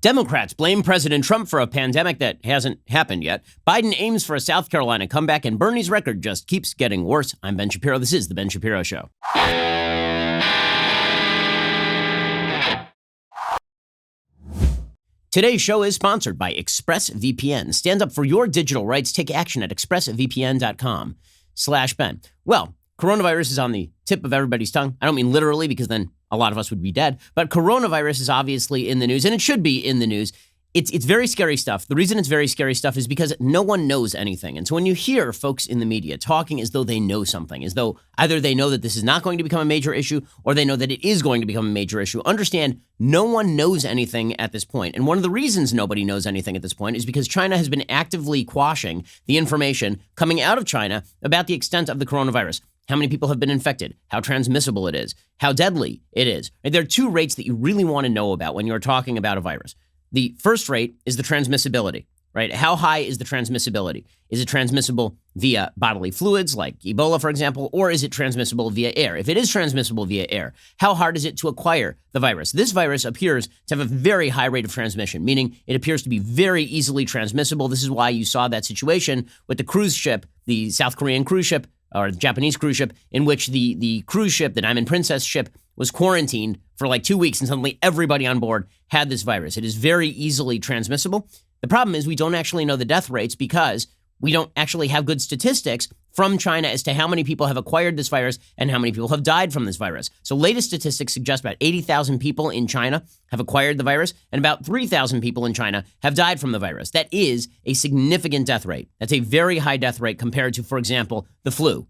Democrats blame President Trump for a pandemic that hasn't happened yet. Biden aims for a South Carolina comeback, and Bernie's record just keeps getting worse. I'm Ben Shapiro. This is The Ben Shapiro Show. Today's show is sponsored by ExpressVPN. Stand up for your digital rights. Take action at expressvpn.com/Ben. Well, coronavirus is on the tip of everybody's tongue. I don't mean literally, because then a lot of us would be dead. But coronavirus is obviously in the news, and it should be in the news. It's very scary stuff. The reason it's very scary stuff is because no one knows anything. And so when you hear folks in the media talking as though they know something, as though either they know that this is not going to become a major issue or they know that it is going to become a major issue, understand no one knows anything at this point. And one of the reasons nobody knows anything at this point is because China has been actively quashing the information coming out of China about the extent of the coronavirus. How many people have been infected, how transmissible it is, how deadly it is. There are two rates that you really want to know about when you're talking about a virus. The first rate is the transmissibility, right? How high is the transmissibility? Is it transmissible via bodily fluids like Ebola, for example, or is it transmissible via air? If it is transmissible via air, how hard is it to acquire the virus? This virus appears to have a very high rate of transmission, meaning it appears to be very easily transmissible. This is why you saw that situation with the cruise ship, the South Korean cruise ship, or the Japanese cruise ship, in which the cruise ship, the Diamond Princess ship, was quarantined for like 2 weeks, and suddenly everybody on board had this virus. It is very easily transmissible. The problem is we don't actually know the death rates because we don't actually have good statistics from China as to how many people have acquired this virus and how many people have died from this virus. So latest statistics suggest about 80,000 people in China have acquired the virus, and about 3,000 people in China have died from the virus. That is a significant death rate. That's a very high death rate compared to, for example, the flu.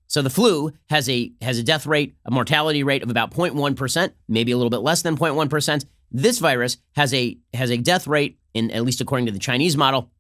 So the flu has a death rate, a mortality rate of about 0.1%, maybe a little bit less than 0.1%. This virus has a death rate, in at least according to the Chinese model,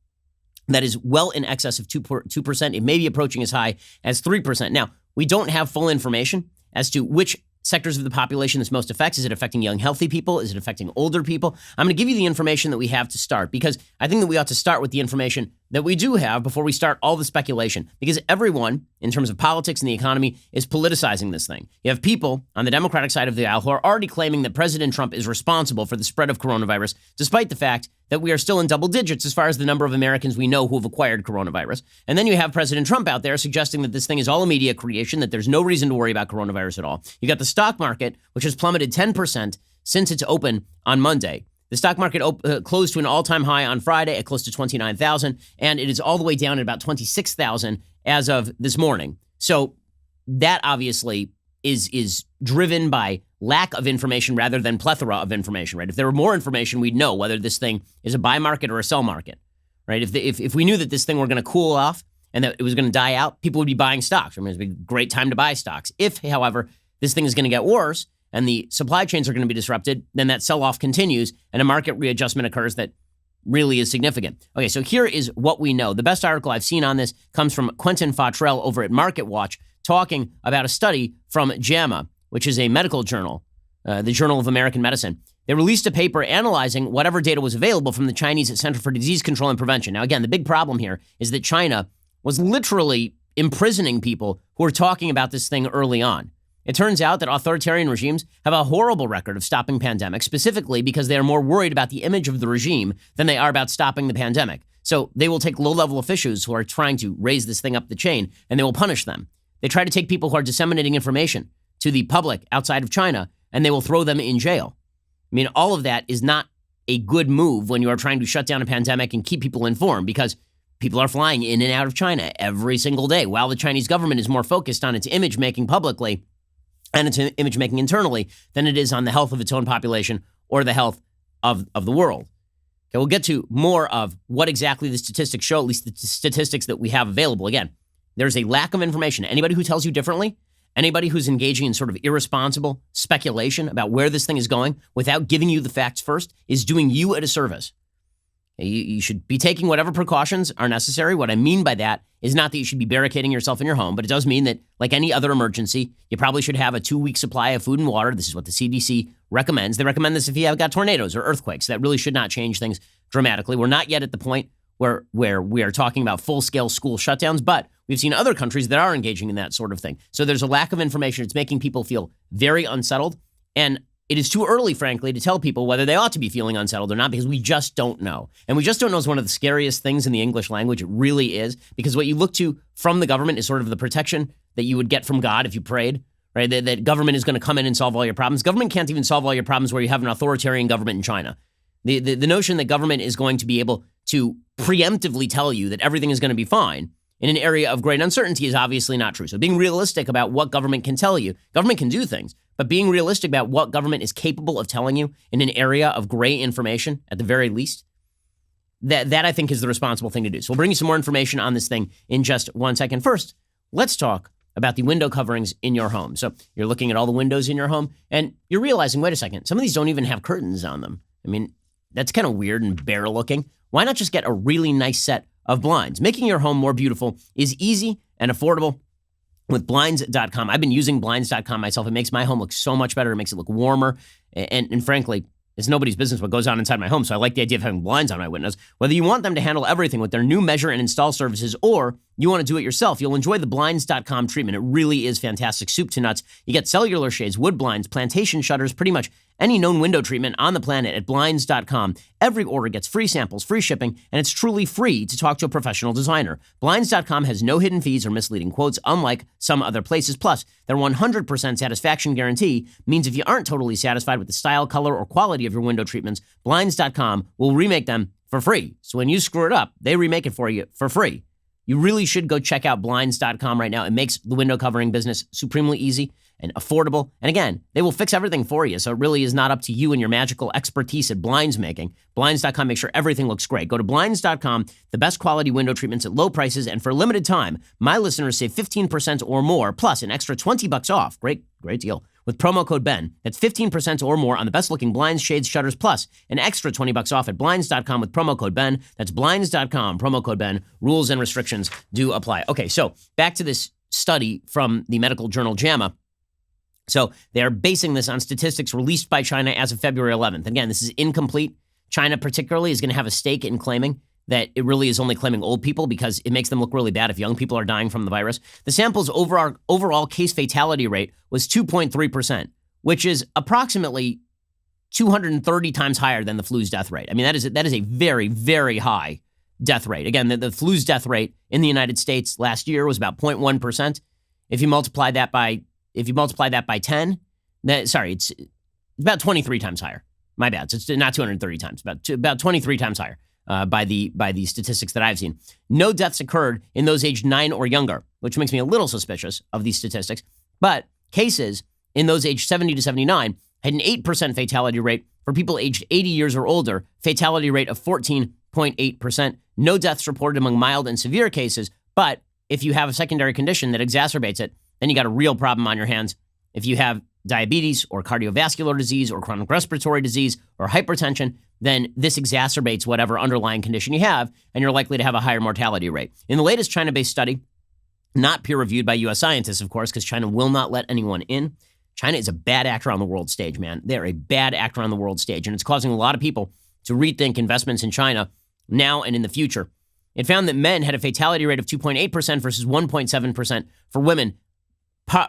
that is well in excess of 2%. It may be approaching as high as 3%. Now, we don't have full information as to which sectors of the population this most affects. Is it affecting young, healthy people? Is it affecting older people? I'm going to give you the information that we have to start, because I think that we ought to start with the information that we do have before we start all the speculation, because everyone, in terms of politics and the economy, is politicizing this thing. You have people on the Democratic side of the aisle who are already claiming that President Trump is responsible for the spread of coronavirus, despite the fact that we are still in double digits as far as the number of Americans we know who have acquired coronavirus. And then you have President Trump out there suggesting that this thing is all a media creation, that there's no reason to worry about coronavirus at all. You got the stock market, which has plummeted 10% since its open on Monday. The stock market closed to an all-time high on Friday at close to 29,000, and it is all the way down at about 26,000 as of this morning. So that obviously is driven by lack of information rather than plethora of information, right? If there were more information, we'd know whether this thing is a buy market or a sell market, right? If we knew that this thing were going to cool off and that it was going to die out, people would be buying stocks. I mean, it'd be a great time to buy stocks. If, however, this thing is going to get worse and the supply chains are going to be disrupted, then that sell-off continues and a market readjustment occurs that really is significant. Okay, so here is what we know. The best article I've seen on this comes from Quentin Fottrell over at Market Watch, talking about a study from JAMA, which is a medical journal, the Journal of American Medicine. They released a paper analyzing whatever data was available from the Chinese Center for Disease Control and Prevention. Now, again, the big problem here is that China was literally imprisoning people who were talking about this thing early on. It turns out that authoritarian regimes have a horrible record of stopping pandemics, specifically because they are more worried about the image of the regime than they are about stopping the pandemic. So they will take low-level officials who are trying to raise this thing up the chain, and they will punish them. They try to take people who are disseminating information to the public outside of China, and they will throw them in jail. I mean, all of that is not a good move when you are trying to shut down a pandemic and keep people informed, because people are flying in and out of China every single day, while the Chinese government is more focused on its image-making publicly and its image-making internally than it is on the health of its own population or the health of the world. Okay, we'll get to more of what exactly the statistics show, at least the statistics that we have available. Again, there's a lack of information. Anybody who tells you differently, anybody who's engaging in sort of irresponsible speculation about where this thing is going without giving you the facts first is doing you a disservice. You should be taking whatever precautions are necessary. What I mean by that is not that you should be barricading yourself in your home, but it does mean that, like any other emergency, you probably should have a 2-week supply of food and water. This is what the CDC recommends. They recommend this if you have got tornadoes or earthquakes. That really should not change things dramatically. We're not yet at the point where we are talking about full-scale school shutdowns, but we've seen other countries that are engaging in that sort of thing. So there's a lack of information. It's making people feel very unsettled. And it is too early, frankly, to tell people whether they ought to be feeling unsettled or not, because we just don't know. And we just don't know is one of the scariest things in the English language. It really is, because what you look to from the government is sort of the protection that you would get from God if you prayed, right? That government is going to come in and solve all your problems. Government can't even solve all your problems where you have an authoritarian government in China. The notion that government is going to be able to preemptively tell you that everything is going to be fine in an area of great uncertainty is obviously not true. So being realistic about what government can tell you, government can do things, but being realistic about what government is capable of telling you in an area of gray information, at the very least, that I think is the responsible thing to do. So we'll bring you some more information on this thing in just 1 second. First, let's talk about the window coverings in your home. So you're looking at all the windows in your home, and you're realizing, wait a second, some of these don't even have curtains on them. I mean, that's kind of weird and bare looking. Why not just get a really nice set of blinds? Making your home more beautiful is easy and affordable with Blinds.com. I've been using Blinds.com myself. It makes my home look so much better. It makes it look warmer. And frankly, it's nobody's business what goes on inside my home. So I like the idea of having blinds on my windows. Whether you want them to handle everything with their new measure and install services, or you want to do it yourself, you'll enjoy the Blinds.com treatment. It really is fantastic, soup to nuts. You get cellular shades, wood blinds, plantation shutters, pretty much any known window treatment on the planet at Blinds.com. Every order gets free samples, free shipping, and it's truly free to talk to a professional designer. Blinds.com has no hidden fees or misleading quotes, unlike some other places. Plus, their 100% satisfaction guarantee means if you aren't totally satisfied with the style, color, or quality of your window treatments, Blinds.com will remake them for free. So when you screw it up, they remake it for you for free. You really should go check out Blinds.com right now. It makes the window covering business supremely easy and affordable. And again, they will fix everything for you. So it really is not up to you and your magical expertise at blinds making. Blinds.com makes sure everything looks great. Go to Blinds.com, the best quality window treatments at low prices. And for a limited time, my listeners save 15% or more, plus an extra $20 off. Great deal. With promo code Ben, that's 15% or more on the best looking blinds, shades, shutters, plus an extra $20 off at Blinds.com with promo code Ben. That's Blinds.com, promo code Ben. Rules and restrictions do apply. Okay, so back to this study from the medical journal JAMA. So they're basing this on statistics released by China as of February 11th. Again, this is incomplete. China particularly is going to have a stake in claiming that it really is only claiming old people because it makes them look really bad if young people are dying from the virus. The sample's overall case fatality rate was 2.3%, which is approximately 230 times higher than the flu's death rate. I mean, that is a very, very high death rate. Again, the flu's death rate in the United States last year was about 0.1%. If you multiply that by 10, it's about 23 times higher. My bad. So it's not 230 times, about 23 times higher by the statistics that I've seen. No deaths occurred in those aged 9 or younger, which makes me a little suspicious of these statistics. But cases in those aged 70 to 79 had an 8% fatality rate. For people aged 80 years or older, fatality rate of 14.8%. No deaths reported among mild and severe cases. But if you have a secondary condition that exacerbates it, then you got a real problem on your hands. If you have diabetes or cardiovascular disease or chronic respiratory disease or hypertension, then this exacerbates whatever underlying condition you have, and you're likely to have a higher mortality rate. In the latest China-based study, not peer-reviewed by U.S. scientists, of course, because China will not let anyone in. China is a bad actor on the world stage, man. They're a bad actor on the world stage, and it's causing a lot of people to rethink investments in China now and in the future. It found that men had a fatality rate of 2.8% versus 1.7% for women.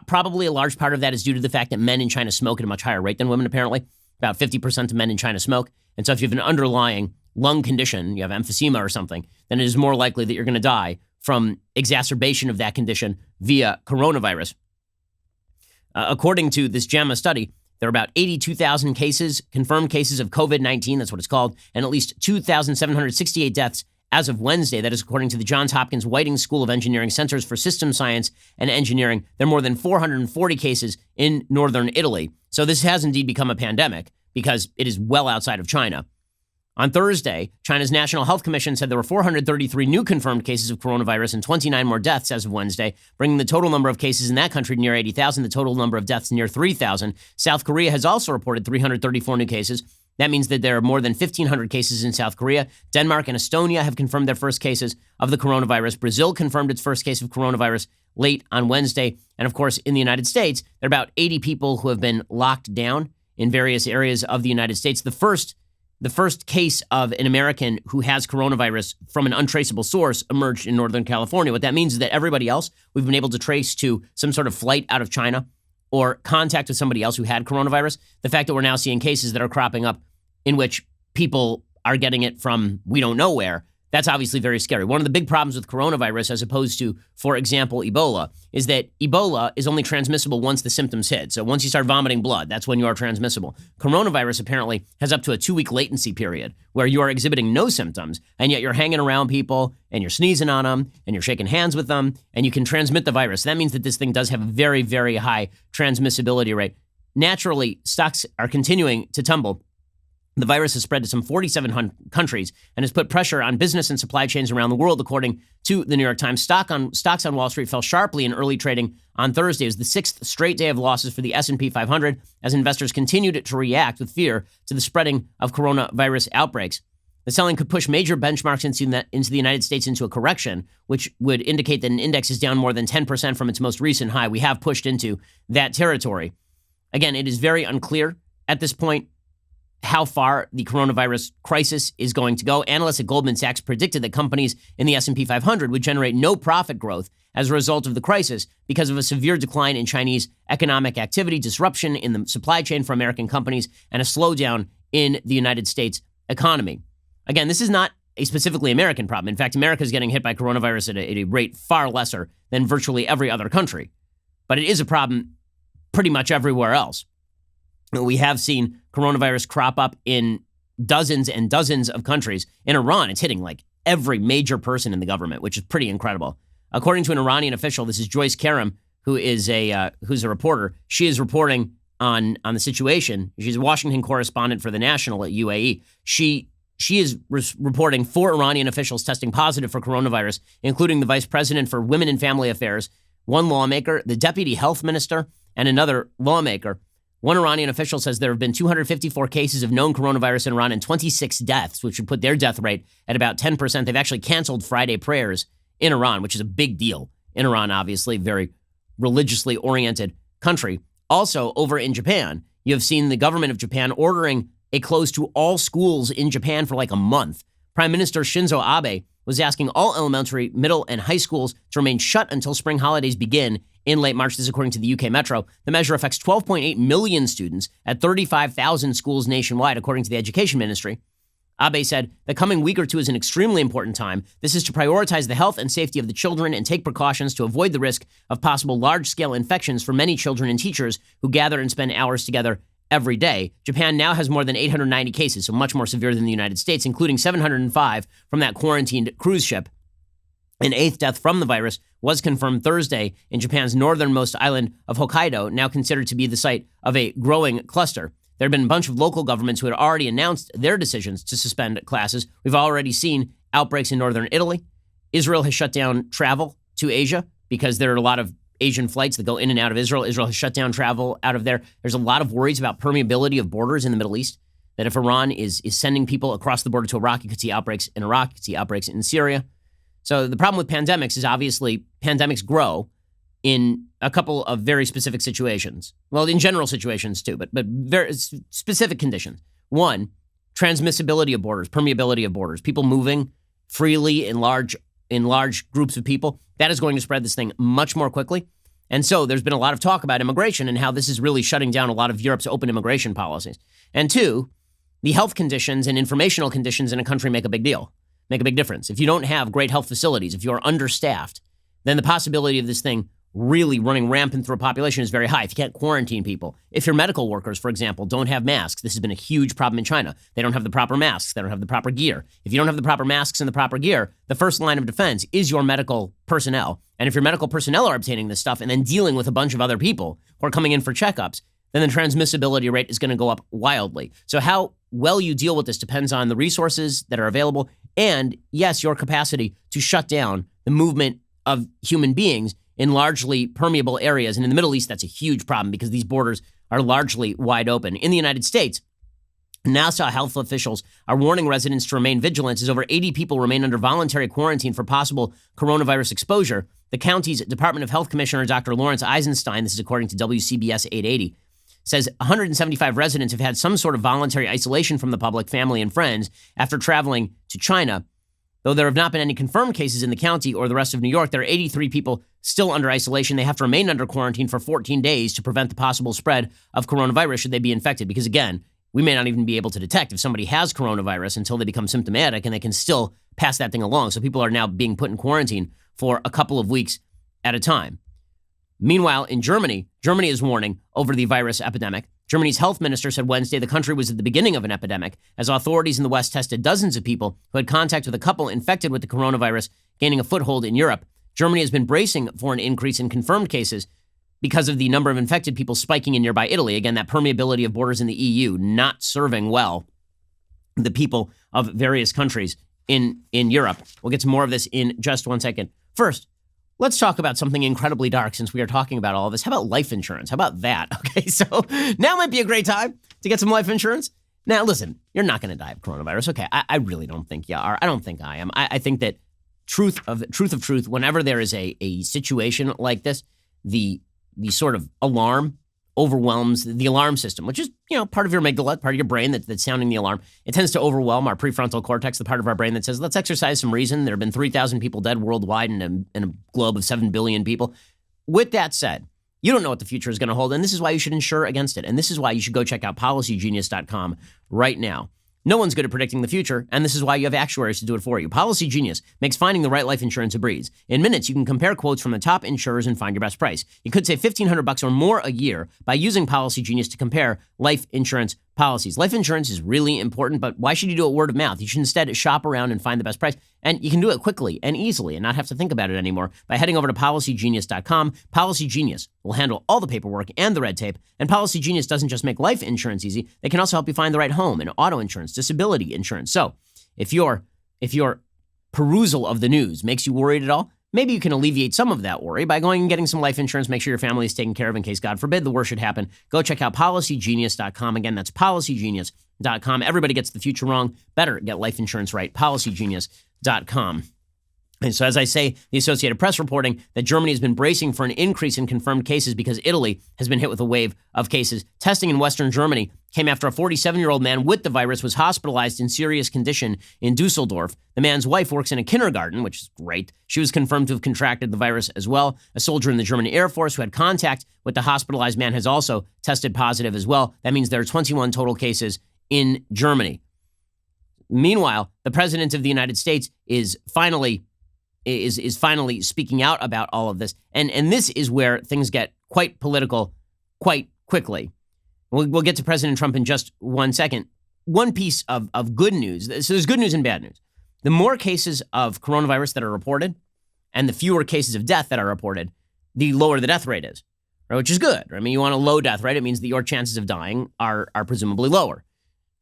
Probably a large part of that is due to the fact that men in China smoke at a much higher rate than women, apparently. About 50% of men in China smoke. And so if you have an underlying lung condition, you have emphysema or something, then it is more likely that you're going to die from exacerbation of that condition via coronavirus. According to this JAMA study, there are about 82,000 cases, confirmed cases of COVID-19, that's what it's called, and at least 2,768 deaths as of Wednesday. That is according to the Johns Hopkins Whiting School of Engineering Centers for System Science and Engineering. There are more than 440 cases in northern Italy. So this has indeed become a pandemic because it is well outside of China. On Thursday, China's National Health Commission said there were 433 new confirmed cases of coronavirus and 29 more deaths as of Wednesday, bringing the total number of cases in that country to near 80,000, the total number of deaths near 3,000. South Korea has also reported 334 new cases. That means that there are more than 1,500 cases in South Korea. Denmark and Estonia have confirmed their first cases of the coronavirus. Brazil confirmed its first case of coronavirus late on Wednesday. And of course, in the United States, there are about 80 people who have been locked down in various areas of the United States. The first case of an American who has coronavirus from an untraceable source emerged in Northern California. What that means is that everybody else we've been able to trace to some sort of flight out of China or contact with somebody else who had coronavirus. The fact that we're now seeing cases that are cropping up in which people are getting it from we don't know where, that's obviously very scary. One of the big problems with coronavirus, as opposed to, for example, Ebola, is that Ebola is only transmissible once the symptoms hit. So once you start vomiting blood, that's when you are transmissible. Coronavirus apparently has up to a 2-week latency period where you are exhibiting no symptoms, and yet you're hanging around people, and you're sneezing on them, and you're shaking hands with them, and you can transmit the virus. That means that this thing does have a very, very high transmissibility rate. Naturally, stocks are continuing to tumble. The virus has spread to some 47 countries and has put pressure on business and supply chains around the world, according to the New York Times. Stocks on Wall Street fell sharply in early trading on Thursday. It was the 6th straight day of losses for the S&P 500 as investors continued to react with fear to the spreading of coronavirus outbreaks. The selling could push major benchmarks into the United States into a correction, which would indicate that an index is down more than 10% from its most recent high. We have pushed into that territory. Again, it is very unclear at this point how far the coronavirus crisis is going to go. Analysts at Goldman Sachs predicted that companies in the S&P 500 would generate no profit growth as a result of the crisis because of a severe decline in Chinese economic activity, disruption in the supply chain for American companies, and a slowdown in the United States economy. Again, this is not a specifically American problem. In fact, America is getting hit by coronavirus at a rate far lesser than virtually every other country. But it is a problem pretty much everywhere else. We have seen coronavirus crop up in dozens and dozens of countries. In Iran, it's hitting like every major person in the government, which is pretty incredible. According to an Iranian official, this is Joyce Karam, who's a reporter. She is reporting on the situation. She's a Washington correspondent for The National at UAE. She is reporting 4 Iranian officials testing positive for coronavirus, including the vice president for Women and Family Affairs, 1 lawmaker, the deputy health minister, and another lawmaker. One Iranian official says there have been 254 cases of known coronavirus in Iran and 26 deaths, which would put their death rate at about 10%. They've actually canceled Friday prayers in Iran, which is a big deal. In Iran, obviously, very religiously oriented country. Also, over in Japan, you have seen the government of Japan ordering a close to all schools in Japan for like a month. Prime Minister Shinzo Abe was asking all elementary, middle, and high schools to remain shut until spring holidays begin in late March. This is according to the UK Metro. The measure affects 12.8 million students at 35,000 schools nationwide, according to the Education Ministry. Abe said, the coming week or two is an extremely important time. This is to prioritize the health and safety of the children and take precautions to avoid the risk of possible large-scale infections for many children and teachers who gather and spend hours together every day. Japan now has more than 890 cases, so much more severe than the United States, including 705 from that quarantined cruise ship. An 8th death from the virus was confirmed Thursday in Japan's northernmost island of Hokkaido, now considered to be the site of a growing cluster. There have been a bunch of local governments who had already announced their decisions to suspend classes. We've already seen outbreaks in northern Italy. Israel has shut down travel to Asia because there are a lot of Asian flights that go in and out of Israel. Israel has shut down travel out of there. There's a lot of worries about permeability of borders in the Middle East, that if Iran is sending people across the border to Iraq, you could see outbreaks in Iraq, you could see outbreaks in Syria. So the problem with pandemics is obviously pandemics grow in a couple of very specific situations. Well, in general situations too, but very specific conditions. One, transmissibility of borders, permeability of borders, people moving freely in large groups of people. That is going to spread this thing much more quickly. And so there's been a lot of talk about immigration and how this is really shutting down a lot of Europe's open immigration policies. And 2, the health conditions and informational conditions in a country make a big deal, make a big difference. If you don't have great health facilities, if you're understaffed, then the possibility of this thing really running rampant through a population is very high. If you can't quarantine people, if your medical workers, for example, don't have masks, this has been a huge problem in China. They don't have the proper masks. They don't have the proper gear. If you don't have the proper masks and the proper gear, the first line of defense is your medical personnel. And if your medical personnel are obtaining this stuff and then dealing with a bunch of other people who are coming in for checkups, then the transmissibility rate is going to go up wildly. So how well you deal with this depends on the resources that are available and, yes, your capacity to shut down the movement of human beings in largely permeable areas. And in the Middle East, that's a huge problem because these borders are largely wide open. In the United States, NASA health officials are warning residents to remain vigilant as over 80 people remain under voluntary quarantine for possible coronavirus exposure. The county's Department of Health Commissioner, Dr. Lawrence Eisenstein, this is according to WCBS 880, says 175 residents have had some sort of voluntary isolation from the public, family, and friends after traveling to China. Though there have not been any confirmed cases in the county or the rest of New York, there are 83 people still under isolation. They have to remain under quarantine for 14 days to prevent the possible spread of coronavirus should they be infected. Because again, we may not even be able to detect if somebody has coronavirus until they become symptomatic, and they can still pass that thing along. So people are now being put in quarantine for a couple of weeks at a time. Meanwhile, in Germany is warning over the virus epidemic. Germany's health minister said Wednesday the country was at the beginning of an epidemic as authorities in the West tested dozens of people who had contact with a couple infected with the coronavirus, gaining a foothold in Europe. Germany has been bracing for an increase in confirmed cases because of the number of infected people spiking in nearby Italy. Again, that permeability of borders in the EU not serving well the people of various countries in Europe. We'll get to more of this in just one second. First, let's talk about something incredibly dark since we are talking about all of this. How about life insurance? How about that? Okay, so now might be a great time to get some life insurance. Now, listen, you're not going to die of coronavirus. Okay, I really don't think you are. I don't think I am. I think that truth of truth, whenever there is a situation like this, the sort of alarm overwhelms the alarm system, which is, part of your amygdala, part of your brain that's sounding the alarm. It tends to overwhelm our prefrontal cortex, the part of our brain that says, let's exercise some reason. There have been 3,000 people dead worldwide in a globe of 7 billion people. With that said, you don't know what the future is going to hold, and this is why you should insure against it. And this is why you should go check out PolicyGenius.com right now. No one's good at predicting the future, and this is why you have actuaries to do it for you. Policy Genius makes finding the right life insurance a breeze. In minutes, you can compare quotes from the top insurers and find your best price. You could save $1,500 or more a year by using Policy Genius to compare life insurance policies. Life insurance is really important, but why should you do it word of mouth? You should instead shop around and find the best price. And you can do it quickly and easily and not have to think about it anymore by heading over to PolicyGenius.com. Policy Genius will handle all the paperwork and the red tape. And Policy Genius doesn't just make life insurance easy. They can also help you find the right home and auto insurance, disability insurance. So if your perusal of the news makes you worried at all, maybe you can alleviate some of that worry by going and getting some life insurance. Make sure your family is taken care of in case, God forbid, the worst should happen. Go check out PolicyGenius.com. Again, that's PolicyGenius.com. Everybody gets the future wrong. Better get life insurance right. PolicyGenius.com. And so, as I say, the Associated Press reporting that Germany has been bracing for an increase in confirmed cases because Italy has been hit with a wave of cases. Testing in Western Germany came after a 47-year-old man with the virus was hospitalized in serious condition in Dusseldorf. The man's wife works in a kindergarten, which is great. She was confirmed to have contracted the virus as well. A soldier in the German Air Force who had contact with the hospitalized man has also tested positive as well. That means there are 21 total cases in Germany. Meanwhile, the president of the United States is finally speaking out about all of this. And this is where things get quite political quite quickly. We'll get to President Trump in just one second. One piece of good news. So there's good news and bad news. The more cases of coronavirus that are reported and the fewer cases of death that are reported, the lower the death rate is, right? Which is good. I mean, you want a low death rate. It means that your chances of dying are presumably lower.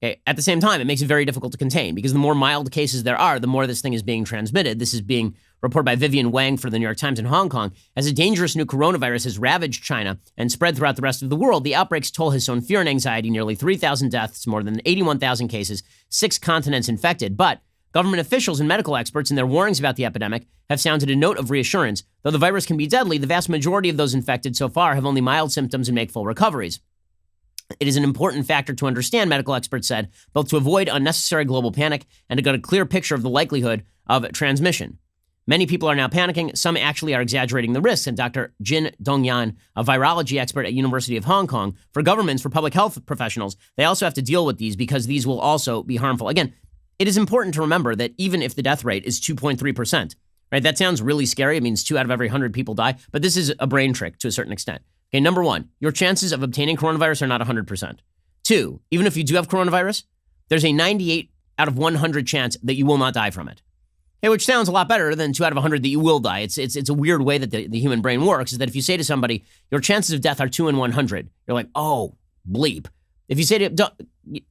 Okay. At the same time, it makes it very difficult to contain because the more mild cases there are, the more this thing is being transmitted. This is being reported by Vivian Wang for the New York Times in Hong Kong. As a dangerous new coronavirus has ravaged China and spread throughout the rest of the world, the outbreak's toll has sown fear and anxiety, nearly 3,000 deaths, more than 81,000 cases, 6 continents infected. But government officials and medical experts in their warnings about the epidemic have sounded a note of reassurance. Though the virus can be deadly, the vast majority of those infected so far have only mild symptoms and make full recoveries. It is an important factor to understand, medical experts said, both to avoid unnecessary global panic and to get a clear picture of the likelihood of transmission. Many people are now panicking. Some actually are exaggerating the risks. And Dr. Jin Dongyan, a virology expert at University of Hong Kong, for governments, for public health professionals, they also have to deal with these because these will also be harmful. Again, it is important to remember that even if the death rate is 2.3%, right? That sounds really scary. It means 2 out of every 100 people die. But this is a brain trick to a certain extent. Okay, number 1, your chances of obtaining coronavirus are not 100%. 2, even if you do have coronavirus, there's a 98 out of 100 chance that you will not die from it. Okay, which sounds a lot better than 2 out of 100 that you will die. It's a weird way that the human brain works, is that if you say to somebody, your chances of death are 2 in 100, you're like, oh, bleep. If you say to,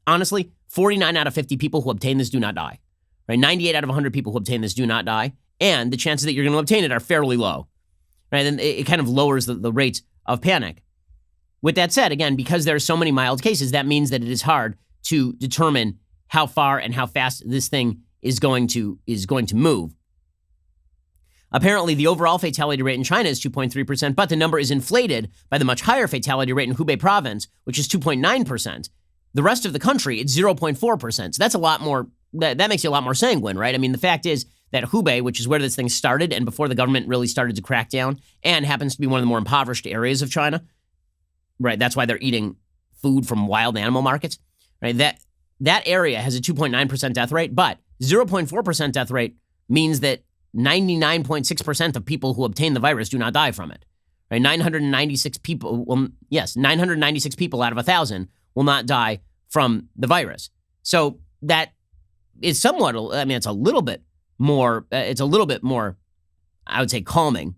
honestly, 49 out of 50 people who obtain this do not die. Right? 98 out of 100 people who obtain this do not die, and the chances that you're going to obtain it are fairly low. Right? And it kind of lowers the rates of panic. With that said, again, because there are so many mild cases, that means that it is hard to determine how far and how fast this thing is going to move. Apparently, the overall fatality rate in China is 2.3%, but the number is inflated by the much higher fatality rate in Hubei province, which is 2.9%. The rest of the country, it's 0.4%. So that's a lot more, that makes you a lot more sanguine, right? I mean, the fact is that Hubei, which is where this thing started and before the government really started to crack down, and happens to be one of the more impoverished areas of China, right? That's why they're eating food from wild animal markets, right? That area has a 2.9% death rate, but 0.4% death rate means that 99.6% of people who obtain the virus do not die from it. Right? 996 people, 996 people out of 1,000 will not die from the virus. So that is somewhat, I mean, it's a little bit more, I would say, calming.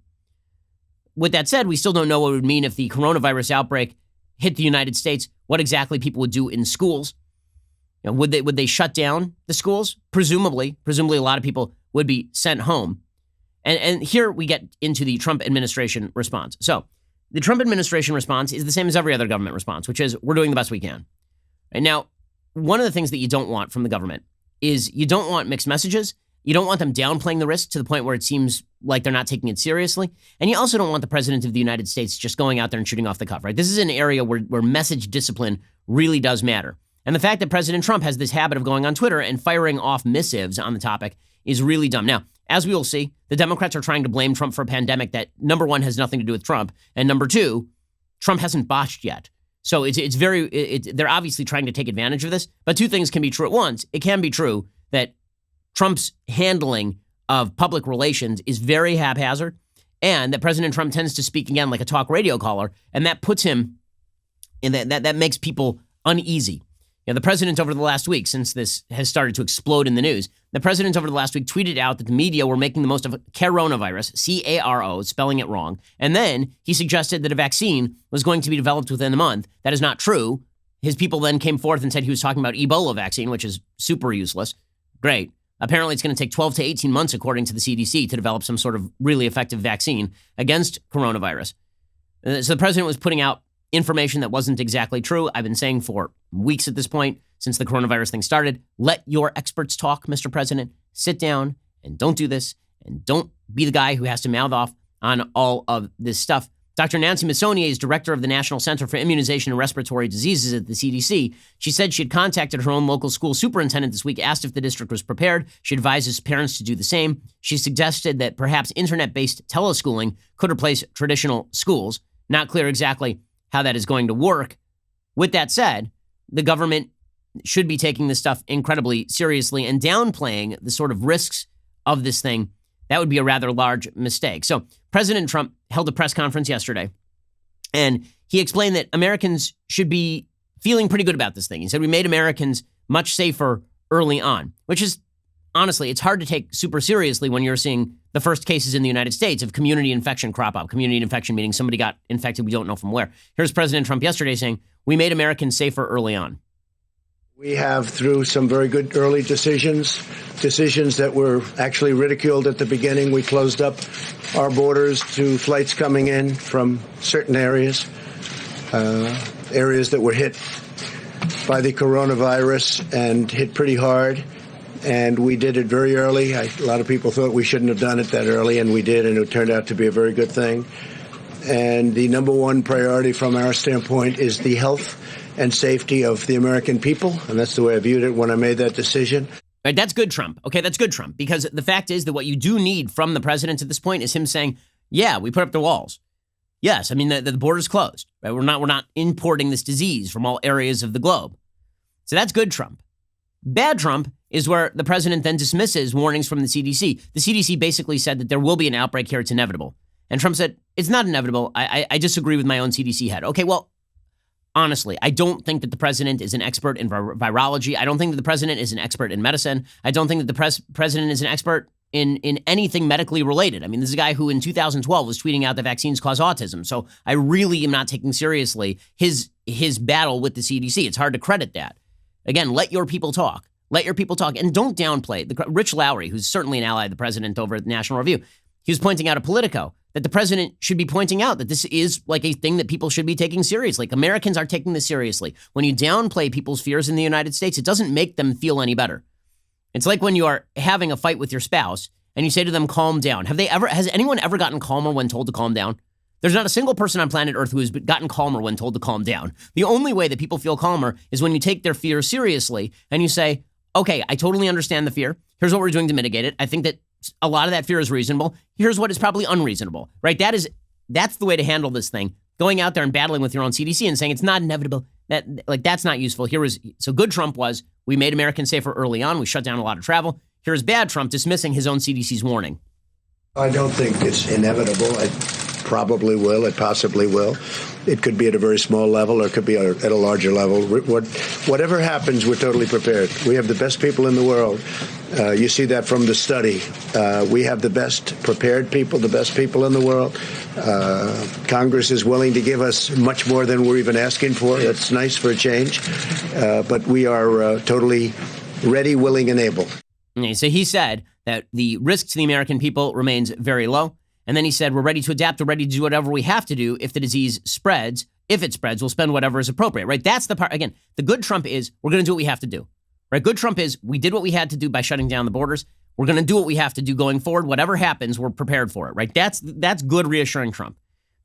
With that said, we still don't know what it would mean if the coronavirus outbreak hit the United States, what exactly people would do in schools. You know, would they shut down the schools? Presumably a lot of people would be sent home. And here we get into the Trump administration response. So the Trump administration response is the same as every other government response, which is we're doing the best we can. And now, one of the things that you don't want from the government is you don't want mixed messages. You don't want them downplaying the risk to the point where it seems like they're not taking it seriously. And you also don't want the president of the United States just going out there and shooting off the cuff, right? This is an area where message discipline really does matter. And the fact that President Trump has this habit of going on Twitter and firing off missives on the topic is really dumb. Now, as we will see, the Democrats are trying to blame Trump for a pandemic that, number one, has nothing to do with Trump, and number two, Trump hasn't botched yet. So they're obviously trying to take advantage of this, but two things can be true at once. It can be true that Trump's handling of public relations is very haphazard, and that President Trump tends to speak again like a talk radio caller, and that puts him in that makes people uneasy. You know, the president over the last week, since this has started to explode in the news, the president over the last week tweeted out that the media were making the most of coronavirus, C-A-R-O, spelling it wrong. And then he suggested that a vaccine was going to be developed within a month. That is not true. His people then came forth and said he was talking about Ebola vaccine, which is super useless. Great. Apparently, it's going to take 12 to 18 months, according to the CDC, to develop some sort of really effective vaccine against coronavirus. So the president was putting out information that wasn't exactly true. I've been saying for weeks at this point, since the coronavirus thing started, let your experts talk, Mr. President. Sit down and don't do this, and don't be the guy who has to mouth off on all of this stuff. Dr. Nancy Messonnier is director of the National Center for Immunization and Respiratory Diseases at the CDC. She said she had contacted her own local school superintendent this week, asked if the district was prepared. She advised his parents to do the same. She suggested that perhaps internet-based teleschooling could replace traditional schools. Not clear exactly how that is going to work. With that said, the government should be taking this stuff incredibly seriously and downplaying the sort of risks of this thing. That would be a rather large mistake. So President Trump held a press conference yesterday, and he explained that Americans should be feeling pretty good about this thing. He said, we made Americans much safer early on, which is, honestly, it's hard to take super seriously when you're seeing the first cases in the United States of community infection crop up. Community infection meaning somebody got infected, we don't know from where. Here's President Trump yesterday saying, we made Americans safer early on. We have, through some very good early decisions that were actually ridiculed at the beginning. We closed up our borders to flights coming in from certain areas that were hit by the coronavirus and hit pretty hard. And we did it very early. A lot of people thought we shouldn't have done it that early, and we did, and it turned out to be a very good thing. And the number one priority from our standpoint is the health and safety of the American people. And that's the way I viewed it when I made that decision. Right, that's good, Trump. Okay, that's good, Trump. Because the fact is that what you do need from the president at this point is him saying, yeah, we put up the walls. Yes, I mean, the border's closed. Right? We're not importing this disease from all areas of the globe. So that's good, Trump. Bad Trump is where the president then dismisses warnings from the CDC. The CDC basically said that there will be an outbreak here. It's inevitable. And Trump said, it's not inevitable. I disagree with my own CDC head. Okay, well, honestly, I don't think that the president is an expert in virology. I don't think that the president is an expert in medicine. I don't think that the president is an expert in anything medically related. I mean, this is a guy who in 2012 was tweeting out that vaccines cause autism. So I really am not taking seriously his battle with the CDC. It's hard to credit that. Again, let your people talk. Let your people talk. And don't downplay. Rich Lowry, who's certainly an ally of the president over at the National Review, he was pointing out at Politico that the president should be pointing out that this is like a thing that people should be taking seriously. Like Americans are taking this seriously. When you downplay people's fears in the United States, it doesn't make them feel any better. It's like when you are having a fight with your spouse and you say to them, calm down. Has anyone ever gotten calmer when told to calm down? There's not a single person on planet Earth who has gotten calmer when told to calm down. The only way that people feel calmer is when you take their fear seriously and you say, okay, I totally understand the fear. Here's what we're doing to mitigate it. I think that a lot of that fear is reasonable. Here's what is probably unreasonable, right? That's the way to handle this thing. Going out there and battling with your own CDC and saying it's not inevitable. That's not useful. So good Trump was, we made Americans safer early on. We shut down a lot of travel. Here's bad Trump dismissing his own CDC's warning. I don't think it's inevitable. It probably will. It possibly will. It could be at a very small level or it could be at a larger level. Whatever happens, we're totally prepared. We have the best people in the world. You see that from the study. We have the best prepared people, the best people in the world. Congress is willing to give us much more than we're even asking for. That's nice for a change. But we are totally ready, willing, and able. Okay, so he said that the risk to the American people remains very low. And then he said, we're ready to adapt. We're ready to do whatever we have to do if the disease spreads. If it spreads, we'll spend whatever is appropriate, right? That's the part. Again, the good Trump is we're going to do what we have to do, right? Good Trump is we did what we had to do by shutting down the borders. We're going to do what we have to do going forward. Whatever happens, we're prepared for it, right? That's good, reassuring Trump.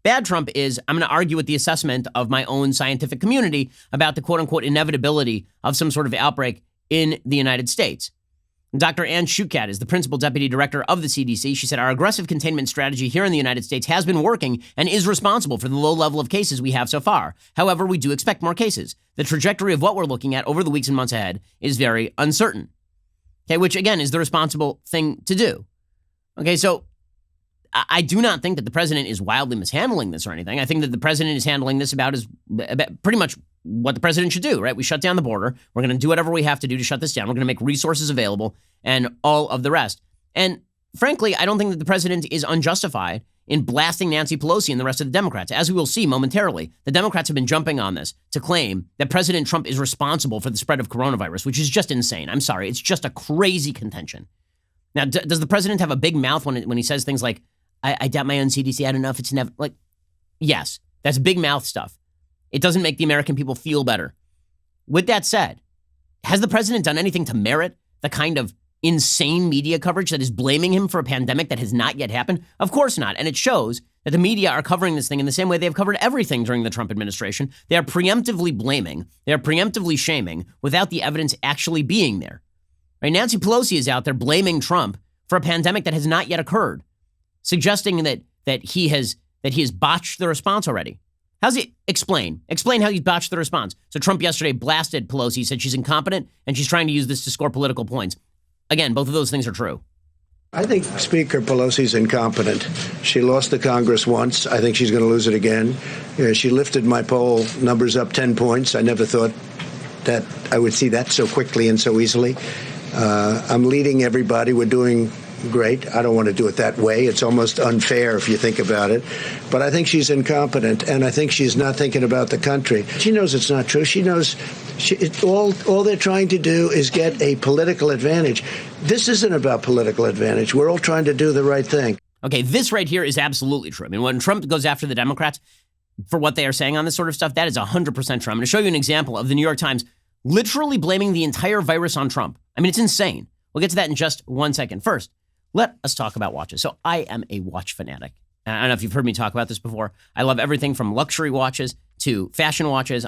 Bad Trump is I'm going to argue with the assessment of my own scientific community about the quote unquote inevitability of some sort of outbreak in the United States. Dr. Ann Schukat is the principal deputy director of the CDC. She said, our aggressive containment strategy here in the United States has been working and is responsible for the low level of cases we have so far. However, we do expect more cases. The trajectory of what we're looking at over the weeks and months ahead is very uncertain. Okay, which again is the responsible thing to do. Okay, so I do not think that the president is wildly mishandling this or anything. I think that the president is handling this about pretty much what the president should do, right? We shut down the border. We're going to do whatever we have to do to shut this down. We're going to make resources available and all of the rest. And frankly, I don't think that the president is unjustified in blasting Nancy Pelosi and the rest of the Democrats. As we will see momentarily, the Democrats have been jumping on this to claim that President Trump is responsible for the spread of coronavirus, which is just insane. I'm sorry. It's just a crazy contention. Now, does the president have a big mouth when he says things like, I doubt my own CDC, I don't know if it's never, like, yes, that's big mouth stuff. It doesn't make the American people feel better. With that said, has the president done anything to merit the kind of insane media coverage that is blaming him for a pandemic that has not yet happened? Of course not. And it shows that the media are covering this thing in the same way they've covered everything during the Trump administration. They are preemptively blaming, they are preemptively shaming without the evidence actually being there. Right? Nancy Pelosi is out there blaming Trump for a pandemic that has not yet occurred, suggesting that he has botched the response already. How's he explain how he botched the response? So Trump yesterday blasted Pelosi, said she's incompetent and she's trying to use this to score political points. Again, both of those things are true. I think Speaker Pelosi's incompetent. She lost the Congress once. I think she's going to lose it again. She lifted my poll numbers up 10 points. I never thought that I would see that so quickly and so easily. I'm leading everybody. We're doing great. I don't want to do it that way. It's almost unfair if you think about it. But I think she's incompetent, and I think she's not thinking about the country. She knows it's not true. She knows all they're trying to do is get a political advantage. This isn't about political advantage. We're all trying to do the right thing. Okay, this right here is absolutely true. I mean, when Trump goes after the Democrats for what they are saying on this sort of stuff, that is 100% true. I'm going to show you an example of the New York Times literally blaming the entire virus on Trump. I mean, it's insane. We'll get to that in just 1 second. First, let us talk about watches. So I am a watch fanatic. I don't know if you've heard me talk about this before. I love everything from luxury watches to fashion watches.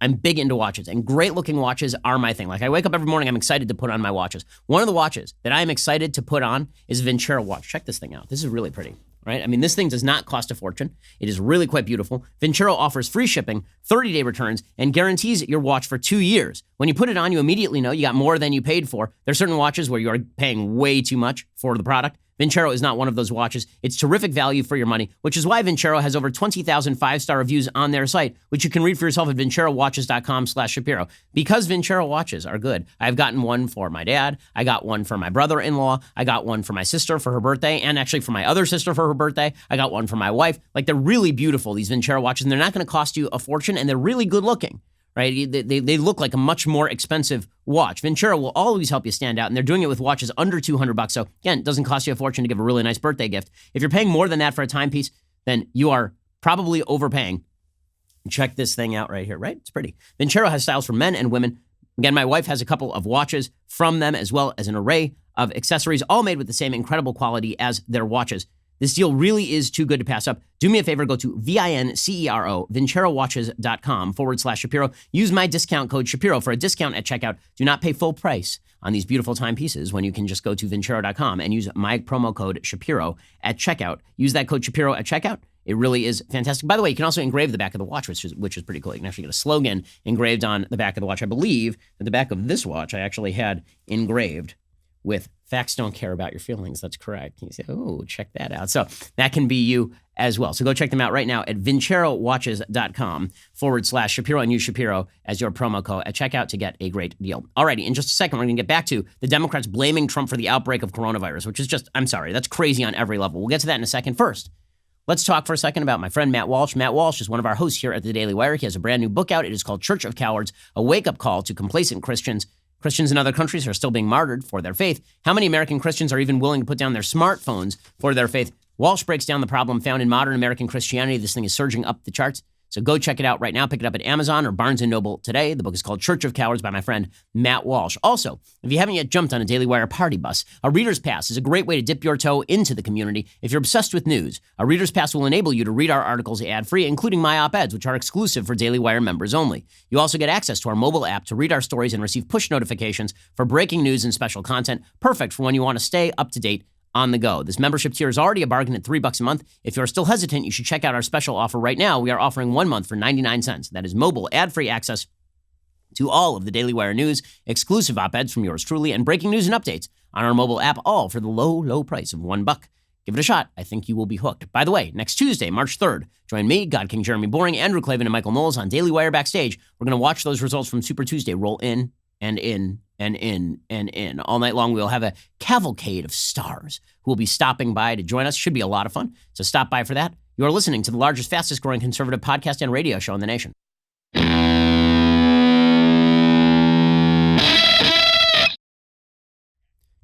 I'm big into watches, and great looking watches are my thing. Like I wake up every morning, I'm excited to put on my watches. One of the watches that I am excited to put on is Ventura Watch. Check this thing out. This is really pretty, right? I mean, this thing does not cost a fortune. It is really quite beautiful. Ventura offers free shipping, 30-day returns, and guarantees your watch for 2 years. When you put it on, you immediately know you got more than you paid for. There are certain watches where you are paying way too much for the product. Ventura is not one of those watches. It's terrific value for your money, which is why Ventura has over 20,000 five-star reviews on their site, which you can read for yourself at venturawatches.com/Shapiro. Because Ventura watches are good. I've gotten one for my dad. I got one for my brother-in-law. I got one for my sister for her birthday, and actually for my other sister for her birthday. I got one for my wife. Like, they're really beautiful, these Ventura watches, and they're not going to cost you a fortune, and they're really good looking. Right? They look like a much more expensive watch. Ventura will always help you stand out, and they're doing it with watches under $200. So again, it doesn't cost you a fortune to give a really nice birthday gift. If you're paying more than that for a timepiece, then you are probably overpaying. Check this thing out right here, right? It's pretty. Ventura has styles for men and women. Again, my wife has a couple of watches from them, as well as an array of accessories, all made with the same incredible quality as their watches. This deal really is too good to pass up. Do me a favor, go to VINCERO, VentureWatches.com/Shapiro. Use my discount code Shapiro for a discount at checkout. Do not pay full price on these beautiful timepieces when you can just go to Venturo.com and use my promo code Shapiro at checkout. Use that code Shapiro at checkout. It really is fantastic. By the way, you can also engrave the back of the watch, which is pretty cool. You can actually get a slogan engraved on the back of the watch. I believe that the back of this watch I actually had engraved with "Facts don't care about your feelings." That's correct. You say, oh, check that out. So that can be you as well. So go check them out right now at VenturoWatches.com/Shapiro and use Shapiro as your promo code at checkout to get a great deal. Alrighty, in just a second, we're going to get back to the Democrats blaming Trump for the outbreak of coronavirus, which is just, I'm sorry, that's crazy on every level. We'll get to that in a second. First, let's talk for a second about my friend Matt Walsh. Matt Walsh is one of our hosts here at the Daily Wire. He has a brand new book out. It is called Church of Cowards, a wake-up call to complacent Christians. Christians in other countries are still being martyred for their faith. How many American Christians are even willing to put down their smartphones for their faith? Walsh breaks down the problem found in modern American Christianity. This thing is surging up the charts. So go check it out right now. Pick it up at Amazon or Barnes & Noble today. The book is called Church of Cowards by my friend Matt Walsh. Also, if you haven't yet jumped on a Daily Wire party bus, a Reader's Pass is a great way to dip your toe into the community. If you're obsessed with news, a Reader's Pass will enable you to read our articles ad-free, including my op-eds, which are exclusive for Daily Wire members only. You also get access to our mobile app to read our stories and receive push notifications for breaking news and special content, perfect for when you want to stay up to date on the go. This membership tier is already a bargain at $3 a month. If you're still hesitant, you should check out our special offer right now. We are offering 1 month for 99 cents. That is mobile, ad-free access to all of the Daily Wire news, exclusive op-eds from yours truly, and breaking news and updates on our mobile app, all for the low, low price of $1. Give it a shot. I think you will be hooked. By the way, next Tuesday, March 3rd, join me, God King Jeremy Boring, Andrew Klavan, and Michael Knowles on Daily Wire Backstage. We're going to watch those results from Super Tuesday roll in and in and in and in. All night long, we'll have a cavalcade of stars who will be stopping by to join us. Should be a lot of fun. So stop by for that. You are listening to the largest, fastest growing conservative podcast and radio show in the nation.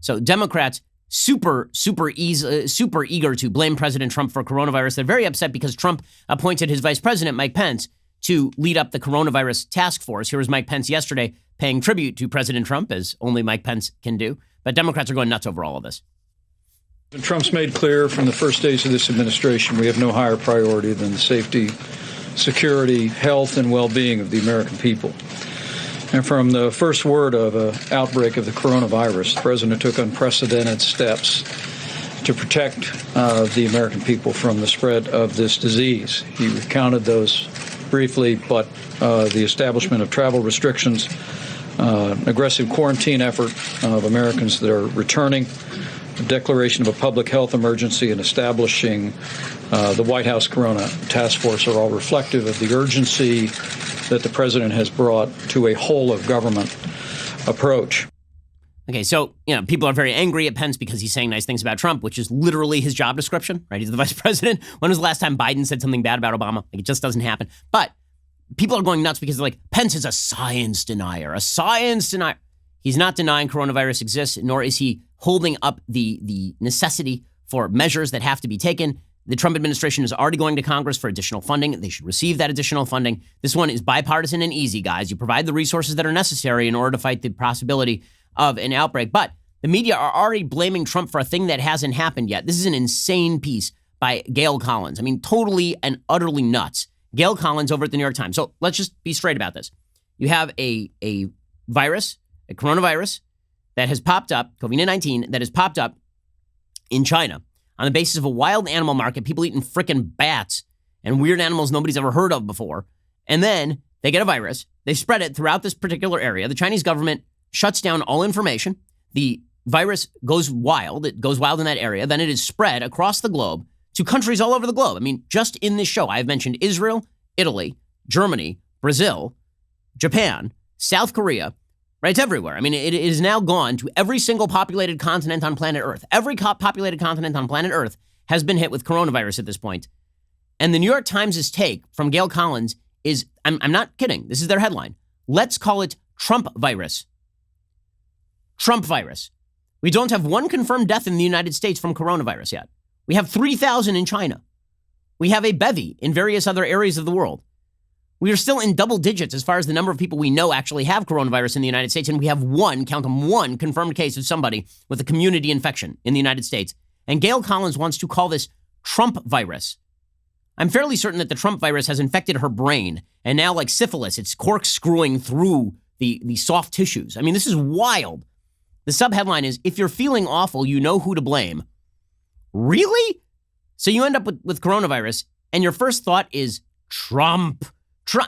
So Democrats super eager to blame President Trump for coronavirus. They're very upset because Trump appointed his vice president, Mike Pence, to lead up the coronavirus task force. Here was Mike Pence yesterday paying tribute to President Trump, as only Mike Pence can do. But Democrats are going nuts over all of this. Trump's made clear from the first days of this administration we have no higher priority than the safety, security, health, and well-being of the American people. And from the first word of an outbreak of the coronavirus, the president took unprecedented steps to protect the American people from the spread of this disease. He recounted those briefly, but the establishment of travel restrictions, aggressive quarantine effort of Americans that are returning, the declaration of a public health emergency, and establishing the White House Corona Task Force are all reflective of the urgency that the president has brought to a whole-of-government approach. Okay, so, people are very angry at Pence because he's saying nice things about Trump, which is literally his job description, right? He's the vice president. When was the last time Biden said something bad about Obama? It just doesn't happen. But people are going nuts because they're like, Pence is a science denier. He's not denying coronavirus exists, nor is he holding up the necessity for measures that have to be taken. The Trump administration is already going to Congress for additional funding. They should receive that additional funding. This one is bipartisan and easy, guys. You provide the resources that are necessary in order to fight the possibility of an outbreak. But the media are already blaming Trump for a thing that hasn't happened yet. This is an insane piece by Gail Collins. I mean, totally and utterly nuts. Gail Collins over at the New York Times. So let's just be straight about this. You have a virus, a coronavirus that has popped up, COVID-19, that has popped up in China on the basis of a wild animal market, people eating frickin' bats and weird animals nobody's ever heard of before. And then they get a virus. They spread it throughout this particular area. The Chinese government shuts down all information. The virus goes wild. It goes wild in that area. Then it is spread across the globe to countries all over the globe. I mean, just in this show, I've mentioned Israel, Italy, Germany, Brazil, Japan, South Korea, right? It's everywhere. I mean, it is now gone to every single populated continent on planet Earth. Every populated continent on planet Earth has been hit with coronavirus at this point. And the New York Times' take from Gail Collins is, I'm not kidding, this is their headline, let's call it Trump virus. Trump virus. We don't have one confirmed death in the United States from coronavirus yet. We have 3,000 in China. We have a bevy in various other areas of the world. We are still in double digits as far as the number of people we know actually have coronavirus in the United States, and we have one confirmed case of somebody with a community infection in the United States. And Gail Collins wants to call this Trump virus. I'm fairly certain that the Trump virus has infected her brain, and now, like syphilis, it's corkscrewing through the soft tissues. I mean, this is wild. The subheadline is, if you're feeling awful, you know who to blame. Really? So you end up with coronavirus, and your first thought is Trump.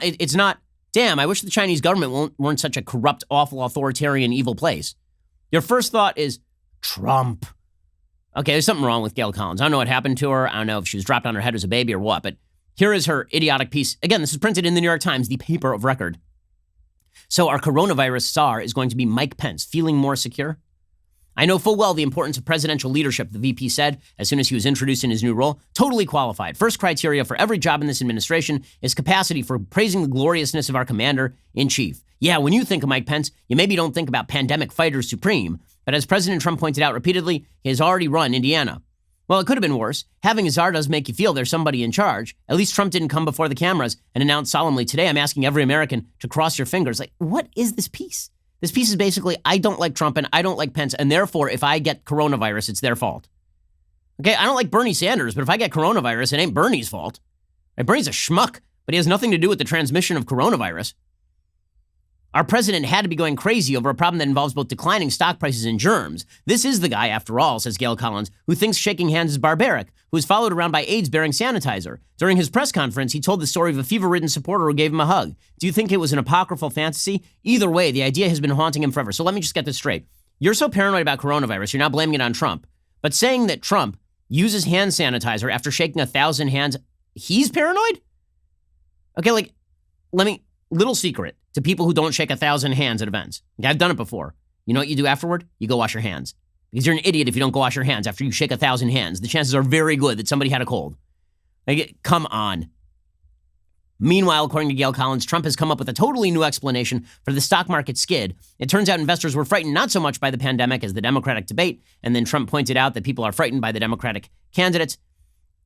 It's not, damn, I wish the Chinese government weren't such a corrupt, awful, authoritarian, evil place. Your first thought is Trump. Okay, there's something wrong with Gail Collins. I don't know what happened to her. I don't know if she was dropped on her head as a baby or what, but here is her idiotic piece. Again, this is printed in the New York Times, the paper of record. So our coronavirus czar is going to be Mike Pence, feeling more secure? I know full well the importance of presidential leadership, the VP said as soon as he was introduced in his new role. Totally qualified. First criteria for every job in this administration is capacity for praising the gloriousness of our commander-in-chief. Yeah, when you think of Mike Pence, you maybe don't think about pandemic fighters supreme, but as President Trump pointed out repeatedly, he has already run Indiana. Well, it could have been worse. Having a czar does make you feel there's somebody in charge. At least Trump didn't come before the cameras and announce solemnly, today I'm asking every American to cross your fingers. Like, what is this piece? This piece is basically, I don't like Trump and I don't like Pence, and therefore, if I get coronavirus, it's their fault. Okay, I don't like Bernie Sanders, but if I get coronavirus, it ain't Bernie's fault. Right? Bernie's a schmuck, but he has nothing to do with the transmission of coronavirus. Our president had to be going crazy over a problem that involves both declining stock prices and germs. This is the guy, after all, says Gail Collins, who thinks shaking hands is barbaric, who is followed around by aides-bearing sanitizer. During his press conference, he told the story of a fever-ridden supporter who gave him a hug. Do you think it was an apocryphal fantasy? Either way, the idea has been haunting him forever. So let me just get this straight. You're so paranoid about coronavirus, you're now blaming it on Trump. But saying that Trump uses hand sanitizer after shaking 1,000 hands, he's paranoid? Okay, like, little secret to people who don't shake 1,000 hands at events. Okay, I've done it before. You know what you do afterward? You go wash your hands. Because you're an idiot if you don't go wash your hands after you shake 1,000 hands. The chances are very good that somebody had a cold. Like, come on. Meanwhile, according to Gail Collins, Trump has come up with a totally new explanation for the stock market skid. It turns out investors were frightened not so much by the pandemic as the Democratic debate. And then Trump pointed out that people are frightened by the Democratic candidates.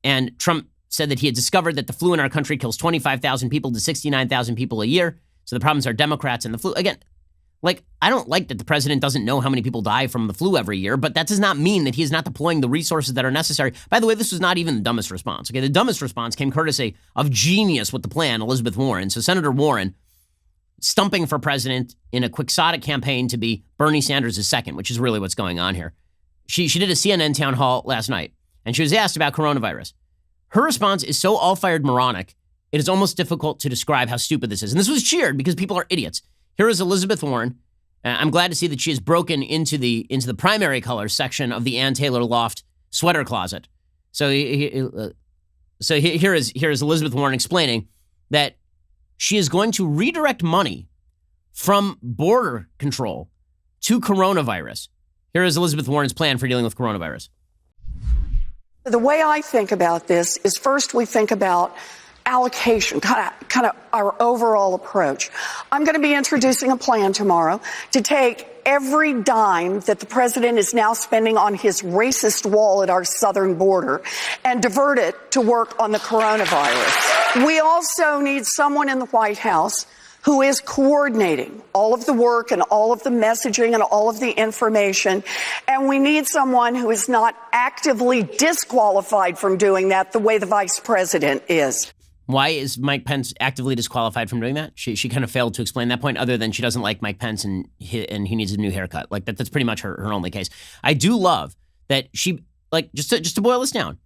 And Trump said that he had discovered that the flu in our country kills 25,000 people to 69,000 people a year. So the problems are Democrats and the flu. Again, like, I don't like that the president doesn't know how many people die from the flu every year, but that does not mean that he is not deploying the resources that are necessary. By the way, this was not even the dumbest response. Okay, the dumbest response came courtesy of genius with the plan, Elizabeth Warren. So Senator Warren stumping for president in a quixotic campaign to be Bernie Sanders' second, which is really what's going on here. She did a CNN town hall last night, and she was asked about coronavirus. Her response is so all-fired moronic, it is almost difficult to describe how stupid this is. And this was cheered because people are idiots. Here is Elizabeth Warren. I'm glad to see that she has broken into the primary colors section of the Ann Taylor Loft sweater closet. So here is Elizabeth Warren explaining that she is going to redirect money from border control to coronavirus. Here is Elizabeth Warren's plan for dealing with coronavirus. The way I think about this is first we think about allocation, kind of our overall approach. I'm going to be introducing a plan tomorrow to take every dime that the president is now spending on his racist wall at our southern border and divert it to work on the coronavirus. We also need someone in the White House who is coordinating all of the work and all of the messaging and all of the information. And we need someone who is not actively disqualified from doing that the way the vice president is. Why is Mike Pence actively disqualified from doing that? She kind of failed to explain that point, other than she doesn't like Mike Pence and he needs a new haircut. Like that's pretty much her only case. I do love that she, like, just to boil this down,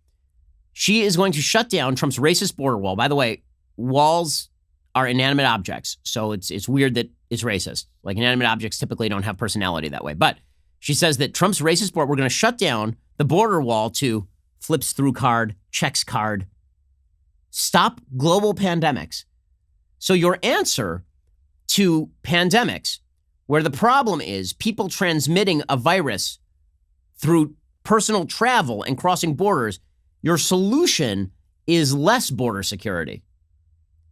she is going to shut down Trump's racist border wall. By the way, walls are inanimate objects, so it's weird that it's racist. Like, inanimate objects typically don't have personality that way. But she says that Trump's racist border, we're going to shut down the border wall to flips through card, checks card, stop global pandemics. So your answer to pandemics, where the problem is people transmitting a virus through personal travel and crossing borders, your solution is less border security.